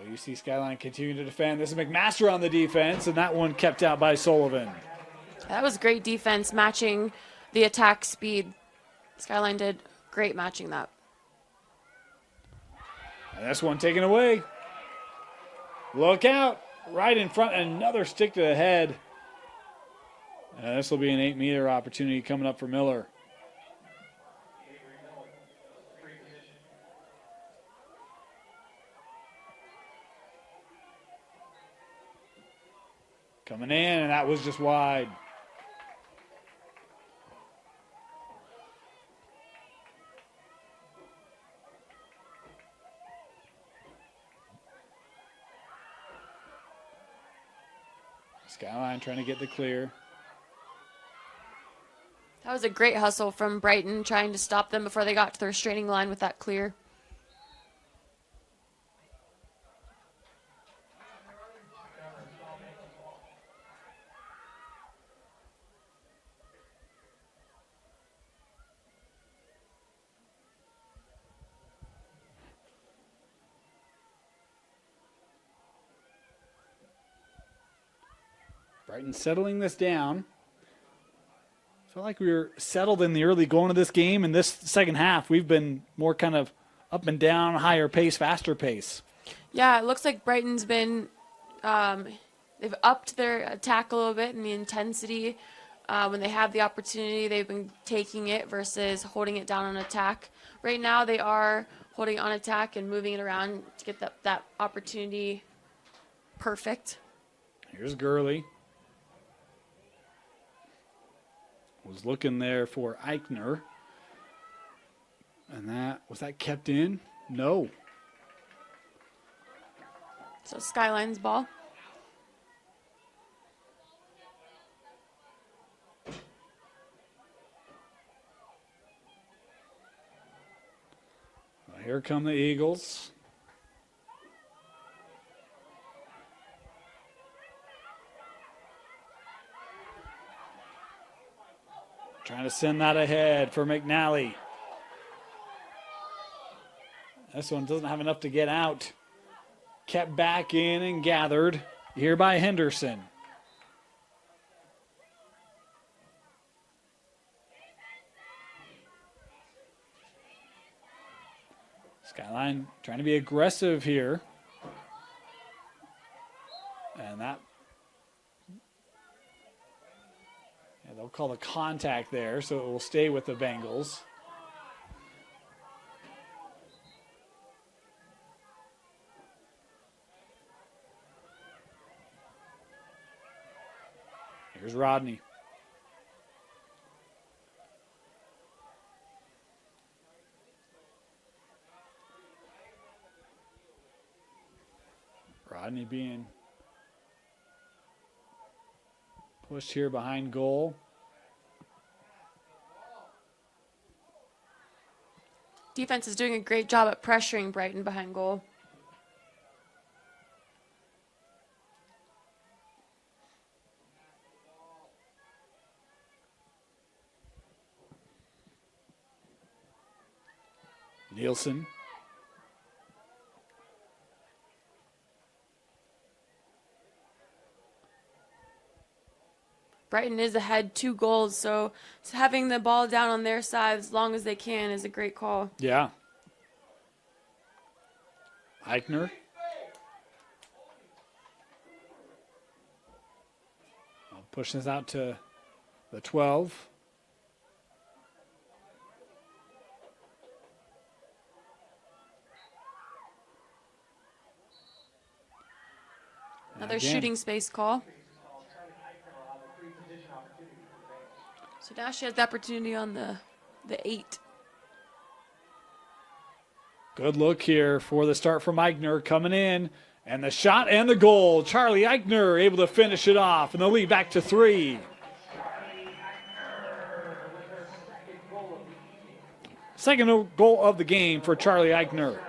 You see Skyline continuing to defend. This is McMaster on the defense, and that one kept out by Sullivan. That was great defense, matching the attack speed. Skyline did great matching that. And this one taken away. Look out. Right in front. Another stick to the head. And this will be an 8-meter opportunity coming up for Miller. Coming in, and that was just wide. Skyline trying to get the clear. That was a great hustle from Brighton, trying to stop them before they got to the restraining line with that clear. Brighton settling this down. Felt like we were settled in the early going of this game. In this second half, we've been more kind of up and down, higher pace, faster pace. Yeah, it looks like Brighton's been they've upped their attack a little bit and the intensity. When they have the opportunity, they've been taking it versus holding it down on attack. Right now, they are holding it on attack and moving it around to get that opportunity perfect. Here's Gurley. Was looking there for Eichner. And was that kept in? No. So Skyline's ball. Well, here come the Eagles. Trying to send that ahead for McNally. This one doesn't have enough to get out. Kept back in and gathered here by Henderson. Skyline trying to be aggressive here. And that, yeah, they'll call the contact there, so it will stay with the Bengals. Here's Rodney. Rodney being pushed here behind goal. Defense is doing a great job at pressuring Brighton behind goal. Nielsen. Brighton is ahead 2 goals, so having the ball down on their side as long as they can is a great call. Yeah. Eichner. I'll push this out to the 12. Another shooting space call. So now she has the opportunity on the 8. Good look here for the start from Eichner coming in. And the shot and the goal. Charlie Eichner able to finish it off. And the lead back to 3. Second goal of the game for Charlie Eichner.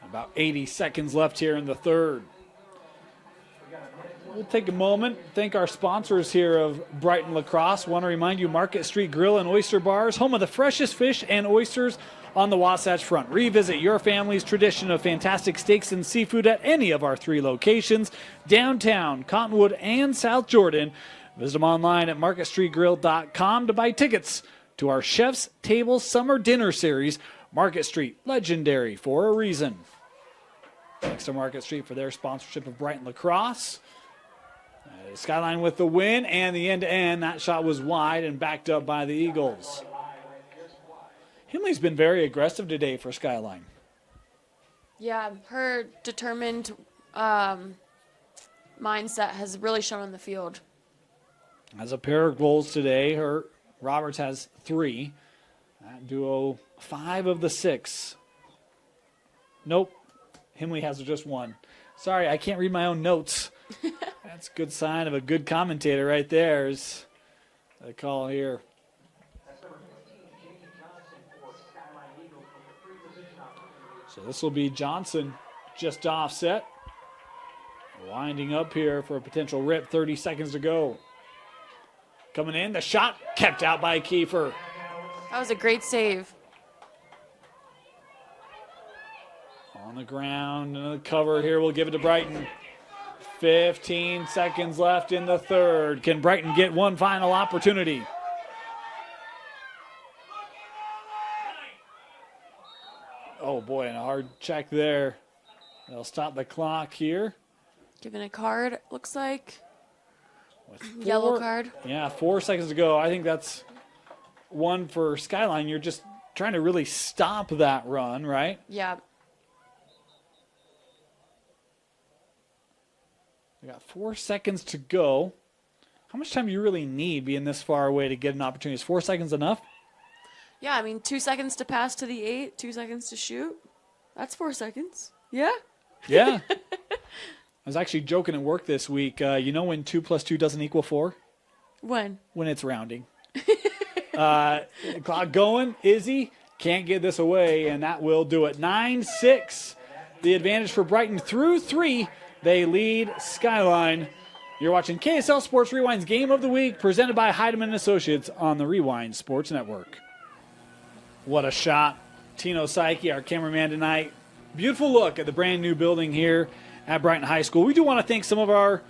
About 80 seconds left here in the third. We'll take a moment, thank our sponsors here of Brighton Lacrosse. Want to remind you, Market Street Grill and Oyster Bars, home of the freshest fish and oysters on the Wasatch Front. Revisit your family's tradition of fantastic steaks and seafood at any of our 3 locations, downtown, Cottonwood, and South Jordan. Visit them online at marketstreetgrill.com to buy tickets to our Chef's Table Summer Dinner Series. Market Street, legendary for a reason. Thanks to Market Street for their sponsorship of Brighton Lacrosse. Skyline with the win and the end-to-end. That shot was wide and backed up by the Eagles. Himley's been very aggressive today for Skyline. Yeah, her determined mindset has really shown on the field. Has a pair of goals today. Roberts has 3. That duo, 5 of the 6. Nope. Himley has just 1. Sorry, I can't read my own notes. That's a good sign of a good commentator right there. Is the call here. So this will be Johnson just offset. Winding up here for a potential rip. 30 seconds to go. Coming in, the shot kept out by Kiefer. That was a great save. On the ground, and the cover here. We'll give it to Brighton. 15 seconds left in the third. Can Brighton get one final opportunity? Oh boy, and a hard check there. They'll stop the clock here. Given a card, looks like. With Yellow card. Yeah, 4 seconds to go. I think that's one for Skyline. You're just trying to really stop that run, right? Yeah. We got 4 seconds to go. How much time do you really need being this far away to get an opportunity? Is 4 seconds enough? Yeah, I mean, 2 seconds to pass to the 8, 2 seconds to shoot. That's 4 seconds. Yeah? Yeah. I was actually joking at work this week. You know when 2 plus 2 doesn't equal 4? When? When it's rounding. Clock going. Izzy can't get this away, and that will do it. 9-6. The advantage for Brighton through 3. They lead Skyline. You're watching KSL Sports Rewind's Game of the Week, presented by Heidemann Associates on the Rewind Sports Network. What a shot. Tino Psyche, our cameraman tonight. Beautiful look at the brand new building here at Brighton High School. We do want to thank some of our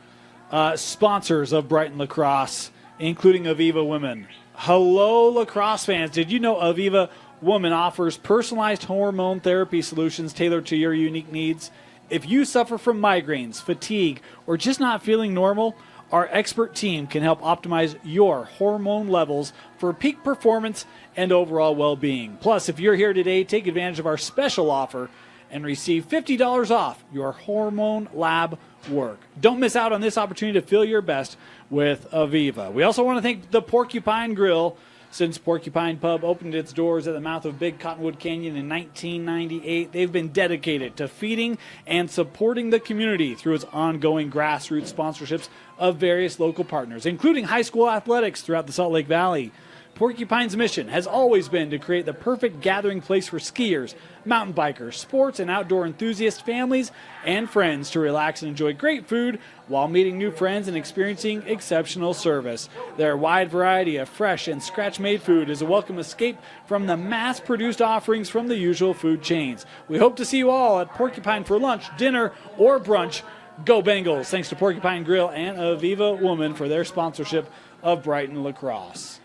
sponsors of Brighton Lacrosse, including Aviva Women. Hello, lacrosse fans. Did you know Aviva Woman offers personalized hormone therapy solutions tailored to your unique needs? If you suffer from migraines, fatigue, or just not feeling normal, our expert team can help optimize your hormone levels for peak performance and overall well-being. Plus, if you're here today, take advantage of our special offer and receive $50 off your hormone lab work. Don't miss out on this opportunity to feel your best with Aviva. We also want to thank the Porcupine Grill. Since Porcupine Pub opened its doors at the mouth of Big Cottonwood Canyon in 1998, they've been dedicated to feeding and supporting the community through its ongoing grassroots sponsorships of various local partners, including high school athletics throughout the Salt Lake Valley. Porcupine's mission has always been to create the perfect gathering place for skiers, mountain bikers, sports and outdoor enthusiasts, families, and friends to relax and enjoy great food while meeting new friends and experiencing exceptional service. Their wide variety of fresh and scratch-made food is a welcome escape from the mass-produced offerings from the usual food chains. We hope to see you all at Porcupine for lunch, dinner, or brunch. Go Bengals! Thanks to Porcupine Grill and Aviva Woman for their sponsorship of Brighton Lacrosse.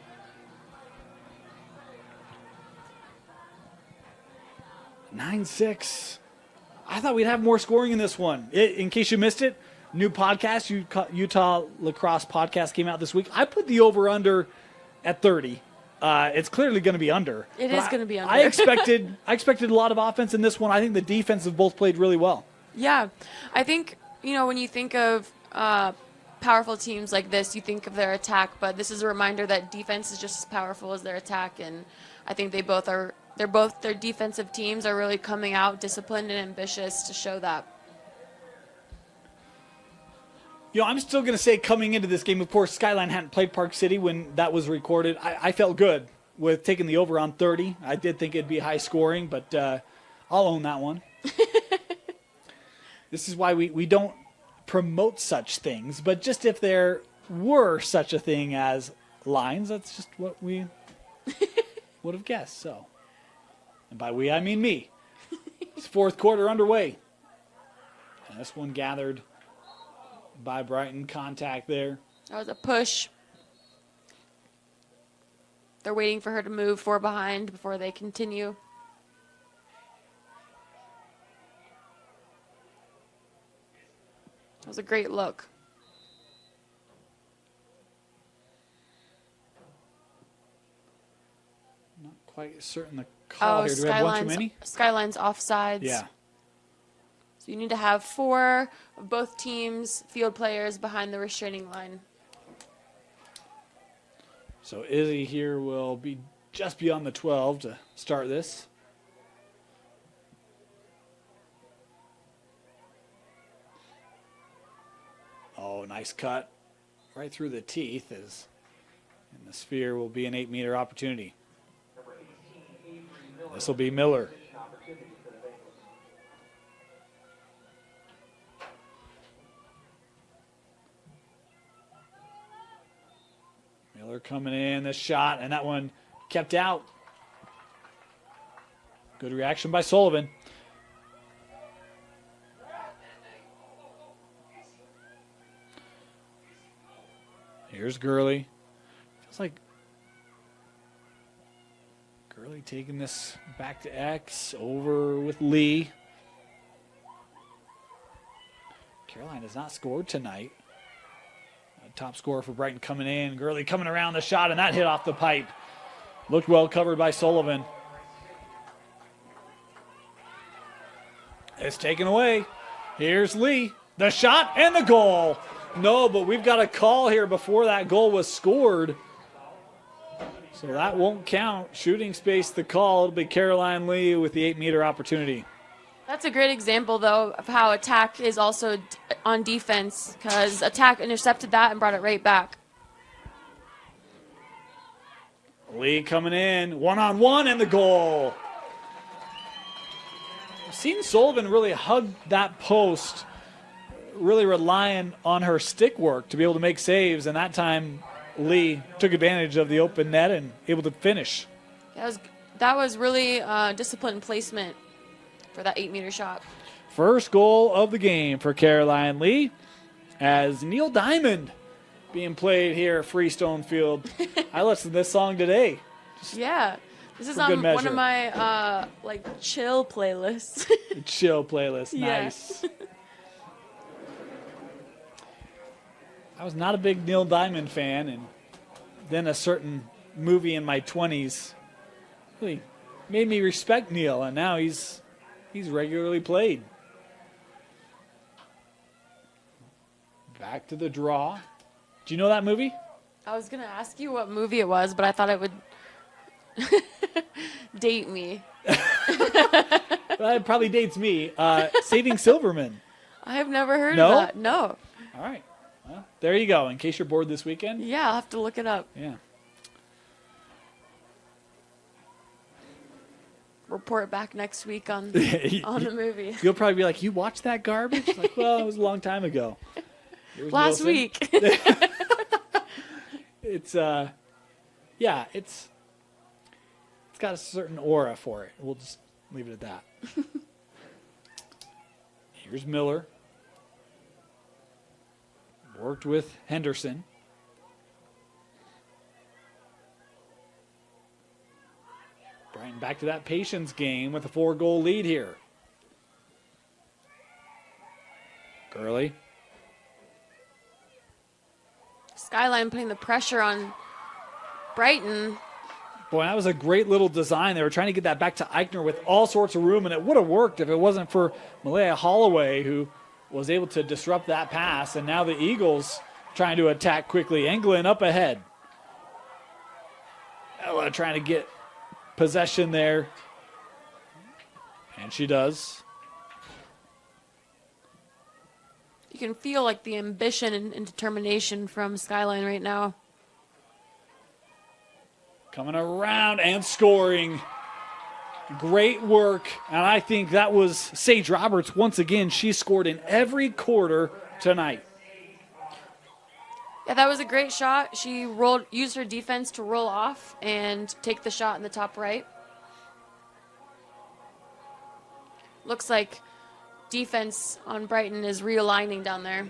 9-6. I thought we'd have more scoring in this one. In case you missed it, new podcast, Utah Lacrosse podcast came out this week. I put the over-under at 30. It's clearly going to be under. It is going to be under. I expected a lot of offense in this one. I think the defense have both played really well. Yeah. I think, when you think of powerful teams like this, you think of their attack, but this is a reminder that defense is just as powerful as their attack, and I think their defensive teams are really coming out disciplined and ambitious to show that. I'm still going to say coming into this game, of course, Skyline hadn't played Park City when that was recorded. I felt good with taking the over on 30. I did think it'd be high scoring, but I'll own that one. This is why we don't promote such things, but just if there were such a thing as lines, that's just what we would have guessed. So, and by we, I mean me. It's fourth quarter underway. And this one gathered by Brighton. Contact there. That was a push. They're waiting for her to move 4 behind before they continue. That was a great look. Not quite certain the call here. Do we have one too many? Skyline's offsides. Yeah. So you need to have 4 of both teams' field players behind the restraining line. So Izzy here will be just beyond the 12 to start this. Oh, nice cut. Right through the teeth and the sphere will be an 8-meter opportunity. This will be Miller. Miller coming in, this shot, and that one kept out. Good reaction by Sullivan. Here's Gurley. Feels like Gurley taking this back to X, over with Lee. Caroline has not scored tonight. Top scorer for Brighton coming in. Gurley coming around the shot, and that hit off the pipe. Looked well covered by Sullivan. It's taken away. Here's Lee. The shot and the goal. No, but we've got a call here before that goal was scored. So that won't count. Shooting space, the call. It'll be Caroline Lee with the 8-meter opportunity. That's a great example, though, of how attack is also on defense, because attack intercepted that and brought it right back. Lee coming in, one-on-one, and the goal. I've seen Sullivan really hug that post, really relying on her stick work to be able to make saves, and that time Lee took advantage of the open net and able to finish. That was really disciplined placement for that 8-meter shot. First goal of the game for Caroline Lee as Neil Diamond being played here at Freestone Field. I listened to this song today. Yeah. This is on one of my chill playlists. Chill playlist. Nice. I was not a big Neil Diamond fan, and then a certain movie in my 20s really made me respect Neil, and now he's regularly played. Back to the draw. Do you know that movie? I was going to ask you what movie it was, but I thought it would date me. Well, it probably dates me. Saving Silverman. I have never heard of that. No. All right. Well, there you go. In case you're bored this weekend. Yeah, I'll have to look it up. Yeah. Report back next week on the movie. You'll probably be like, you watched that garbage? It's like, well, it was a long time ago. Last week. It's got a certain aura for it. We'll just leave it at that. Here's Miller. Worked with Henderson. Brighton back to that patience game with a 4-goal lead here. Gurley. Skyline putting the pressure on Brighton. Boy, that was a great little design. They were trying to get that back to Eichner with all sorts of room, and it would have worked if it wasn't for Malaya Holloway, who was able to disrupt that pass. And now the Eagles trying to attack quickly. Englund up ahead. Ella trying to get possession there. And she does. You can feel like the ambition and determination from Skyline right now. Coming around and scoring. Great work. And I think that was Sage Roberts once again. She scored in every quarter tonight. Yeah, that was a great shot. She used her defense to roll off and take the shot in the top right. Looks like defense on Brighton is realigning down there.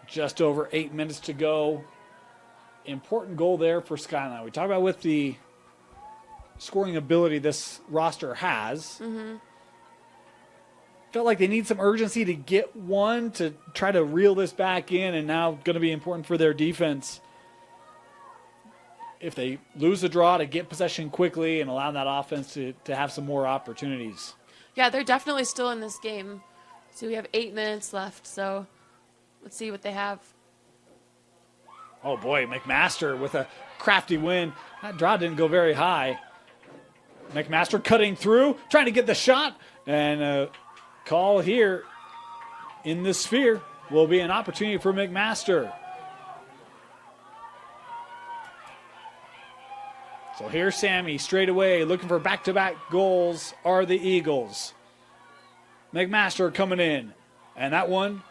Just over 8 minutes to go. Important goal there for Skyline. We talked about with the scoring ability this roster has. Mm-hmm. Felt like they need some urgency to get one to try to reel this back in, and now going to be important for their defense. If they lose the draw, to get possession quickly and allow that offense to have some more opportunities. Yeah, they're definitely still in this game. So we have 8 minutes left, so let's see what they have. Oh, boy, McMaster with a crafty win. That draw didn't go very high. McMaster cutting through, trying to get the shot, and a call here in the sphere will be an opportunity for McMaster. So here's Sammy straight away looking for back-to-back goals are the Eagles. McMaster coming in. And that one,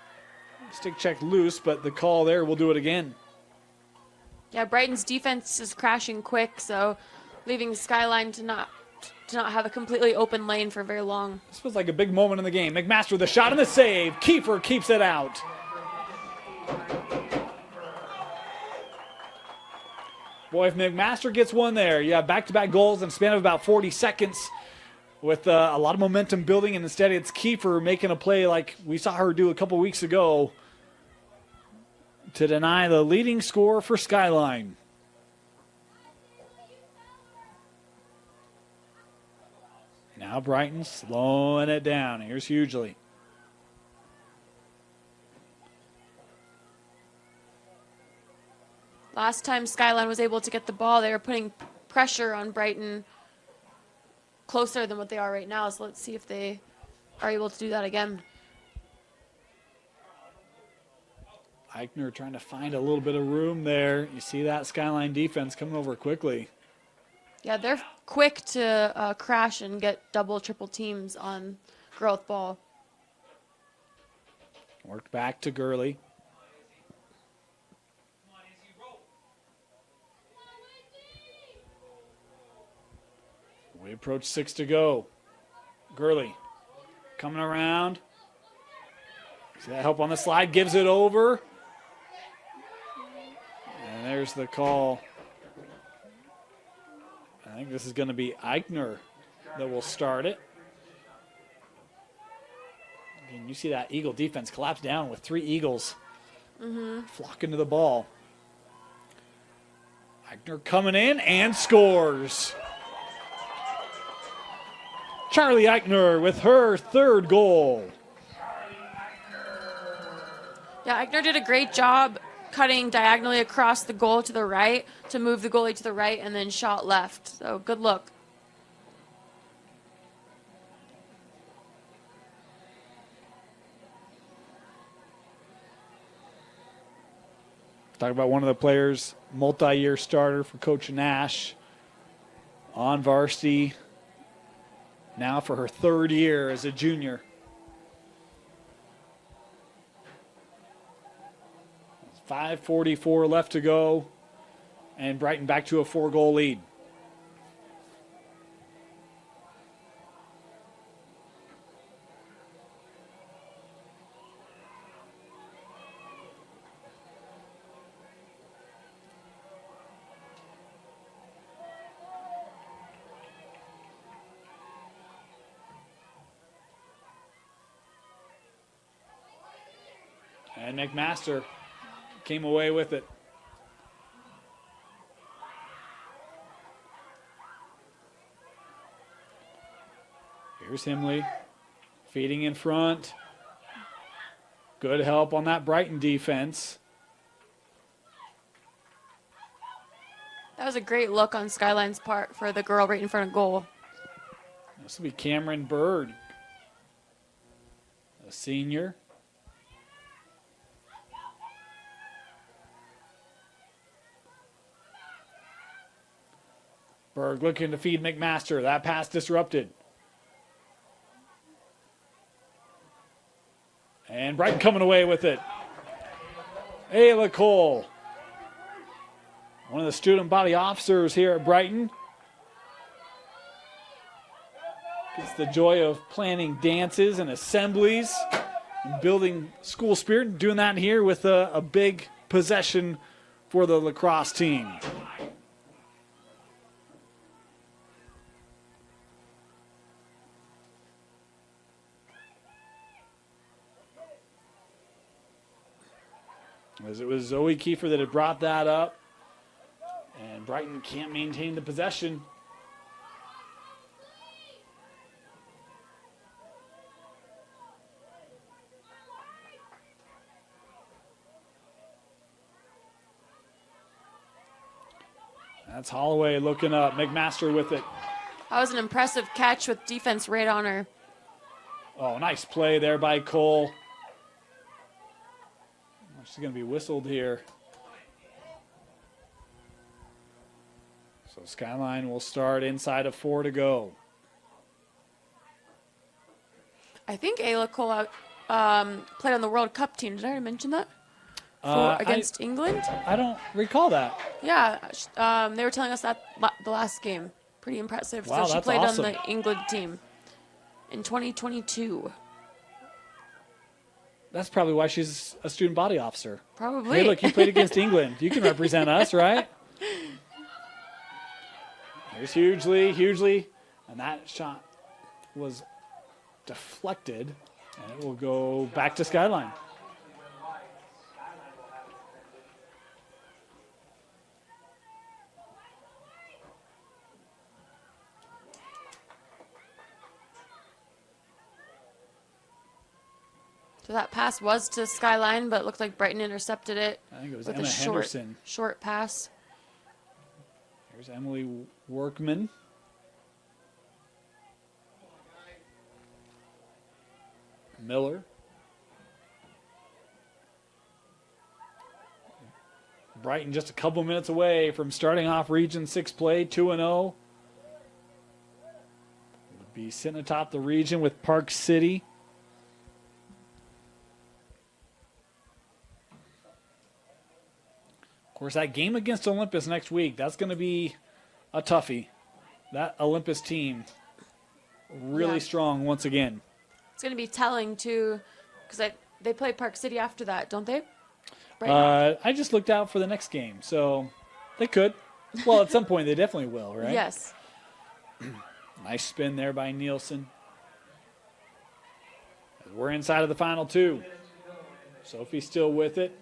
stick check loose, but the call there will do it again. Yeah, Brighton's defense is crashing quick, so leaving Skyline to not have a completely open lane for very long. This was like a big moment in the game. McMaster, the shot and the save. Kiefer keeps it out. Boy, if McMaster gets one there, you have back-to-back goals in a span of about 40 seconds with a lot of momentum building, and instead it's Kiefer making a play like we saw her do a couple weeks ago to deny the leading score for Skyline. Now Brighton slowing it down. Here's Hughley. Last time Skyline was able to get the ball, they were putting pressure on Brighton closer than what they are right now. So let's see if they are able to do that again. Eichner trying to find a little bit of room there. You see that Skyline defense coming over quickly. Yeah, they're quick to crash and get double, triple teams on growth ball. Worked back to Gurley. We approach 6 to go. Gurley coming around. See that help on the slide, gives it over. And there's the call. I think this is going to be Eichner that will start it. And you see that Eagle defense collapse down with 3 Eagles flocking to the ball. Eichner coming in and scores. Charlie Eichner with her 3rd goal. Yeah, Eichner did a great job cutting diagonally across the goal to the right to move the goalie to the right and then shot left. So good look. Talk about one of the players, multi-year starter for Coach Nash on varsity. Now for her 3rd year as a junior. 5:44 left to go, and Brighton back to a 4-goal lead. And McMaster came away with it. Here's Himley feeding in front. Good help on that Brighton defense. That was a great look on Skyline's part for the girl right in front of goal. This will be Cameron Bird, a senior. Berg looking to feed McMaster. That pass disrupted. And Brighton coming away with it. Ayla Cole, one of the student body officers here at Brighton. Gets the joy of planning dances and assemblies and building school spirit. Doing that here with a big possession for the lacrosse team. As it was Zoe Kiefer that had brought that up. And Brighton can't maintain the possession. That's Holloway looking up. McMaster with it. That was an impressive catch with defense right on her. Oh, nice play there by Cole. She's going to be whistled here. So Skyline will start inside of 4 to go. I think Ayla Cole played on the World Cup team. Did I already mention that? Against England? I don't recall that. Yeah, they were telling us that the last game. Pretty impressive. Wow, so she that's played awesome. on the England team in 2022. That's probably why she's a student body officer. Probably. Hey, look, you played against England. You can represent us, right? Here's Hughley. And that shot was deflected. And it will go back to Skyline. So that pass was to Skyline, but it looked like Brighton intercepted it. I think it was with Emma a Henderson. short pass. Here's Emily Workman. Miller. Brighton just a couple minutes away from starting off Region 6 play, 2-0. Be sitting atop the region with Park City. Of course, that game against Olympus next week, that's going to be a toughie. That Olympus team, really strong once again. It's going to be telling, too, because they play Park City after that, don't they? I just looked out for the next game, so they could. Well, at some point, they definitely will, right? Yes. Nice spin there by Nielsen. We're inside of the final 2. Sophie's still with it.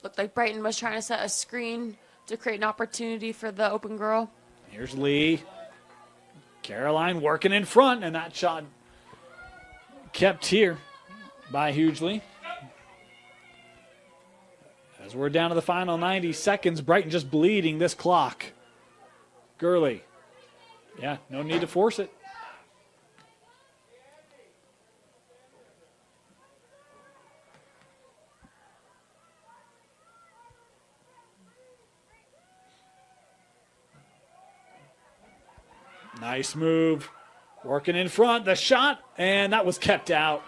Looked like Brighton was trying to set a screen to create an opportunity for the open girl. Here's Lee. Caroline working in front, and that shot kept here by Hughley. As we're down to the final 90 seconds, Brighton just bleeding this clock. Gurley. Yeah, no need to force it. Nice move. Working in front. The shot, and that was kept out.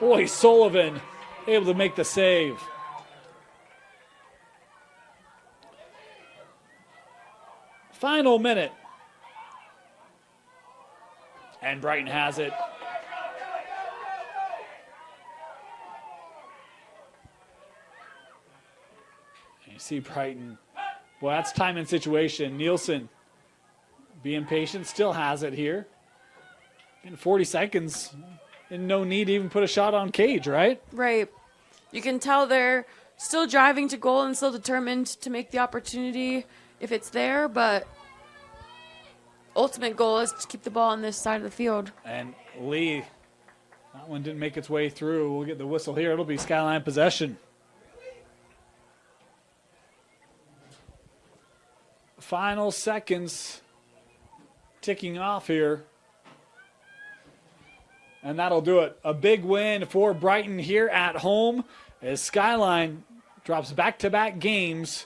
Boy, Sullivan able to make the save. Final minute. And Brighton has it. And you see Brighton. Boy, that's time and situation. Nielsen being patient, still has it here. In 40 seconds, and no need to even put a shot on cage, right? Right. You can tell they're still driving to goal and still determined to make the opportunity if it's there, but ultimate goal is to keep the ball on this side of the field. And Lee, that one didn't make its way through. We'll get the whistle here. It'll be Skyline possession. Final seconds ticking off here. And that'll do it. A big win for Brighton here at home as Skyline drops back-to-back games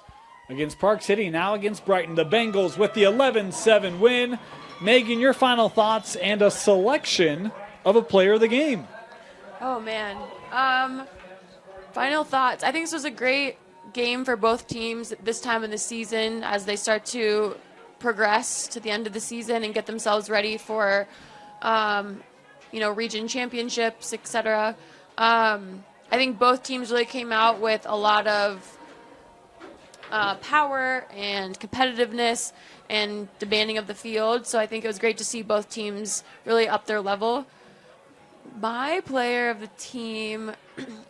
against Park City, now against Brighton. The Bengals with the 11-7 win. Megan, your final thoughts and a selection of a player of the game. Oh, man. Final thoughts. I think this was a great game for both teams this time of the season as they start to progress to the end of the season and get themselves ready for region championships, etc. I think both teams really came out with a lot of power and competitiveness and demanding of the field. So I think it was great to see both teams really up their level. My player of the team,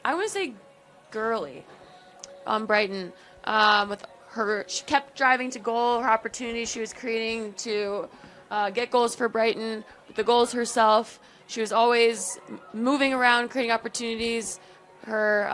I want to say Gurley on Brighton. With her, she kept driving to goal. Her opportunities she was creating to get goals for Brighton. With the goals herself, she was always moving around, creating opportunities. Her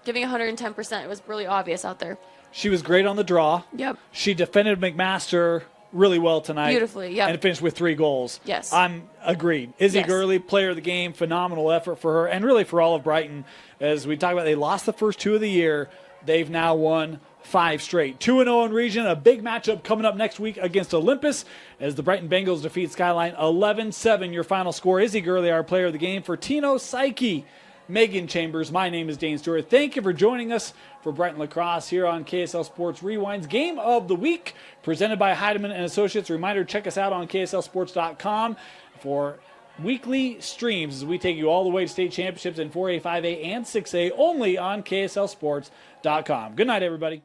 giving 110%. It was really obvious out there. She was great on the draw. Yep. She defended McMaster really well tonight. Beautifully, yep. And finished with 3 goals. Yes. I'm agreed. Izzy Gurley, player of the game, phenomenal effort for her, and really for all of Brighton. As we talk about, they lost the first 2 of the year. They've now won 5 straight. 2-0 in region. A big matchup coming up next week against Olympus as the Brighton Bengals defeat Skyline 11-7. Your final score. Izzy Gurley, our player of the game. For Tino Psyche, Megan Chambers, my name is Dane Stewart. Thank you for joining us for Brighton Lacrosse here on KSL Sports Rewind's Game of the Week, presented by Heidemann and Associates. Reminder, check us out on KSLSports.com for weekly streams as we take you all the way to state championships in 4A, 5A, and 6A only on KSLSports.com. Good night, everybody.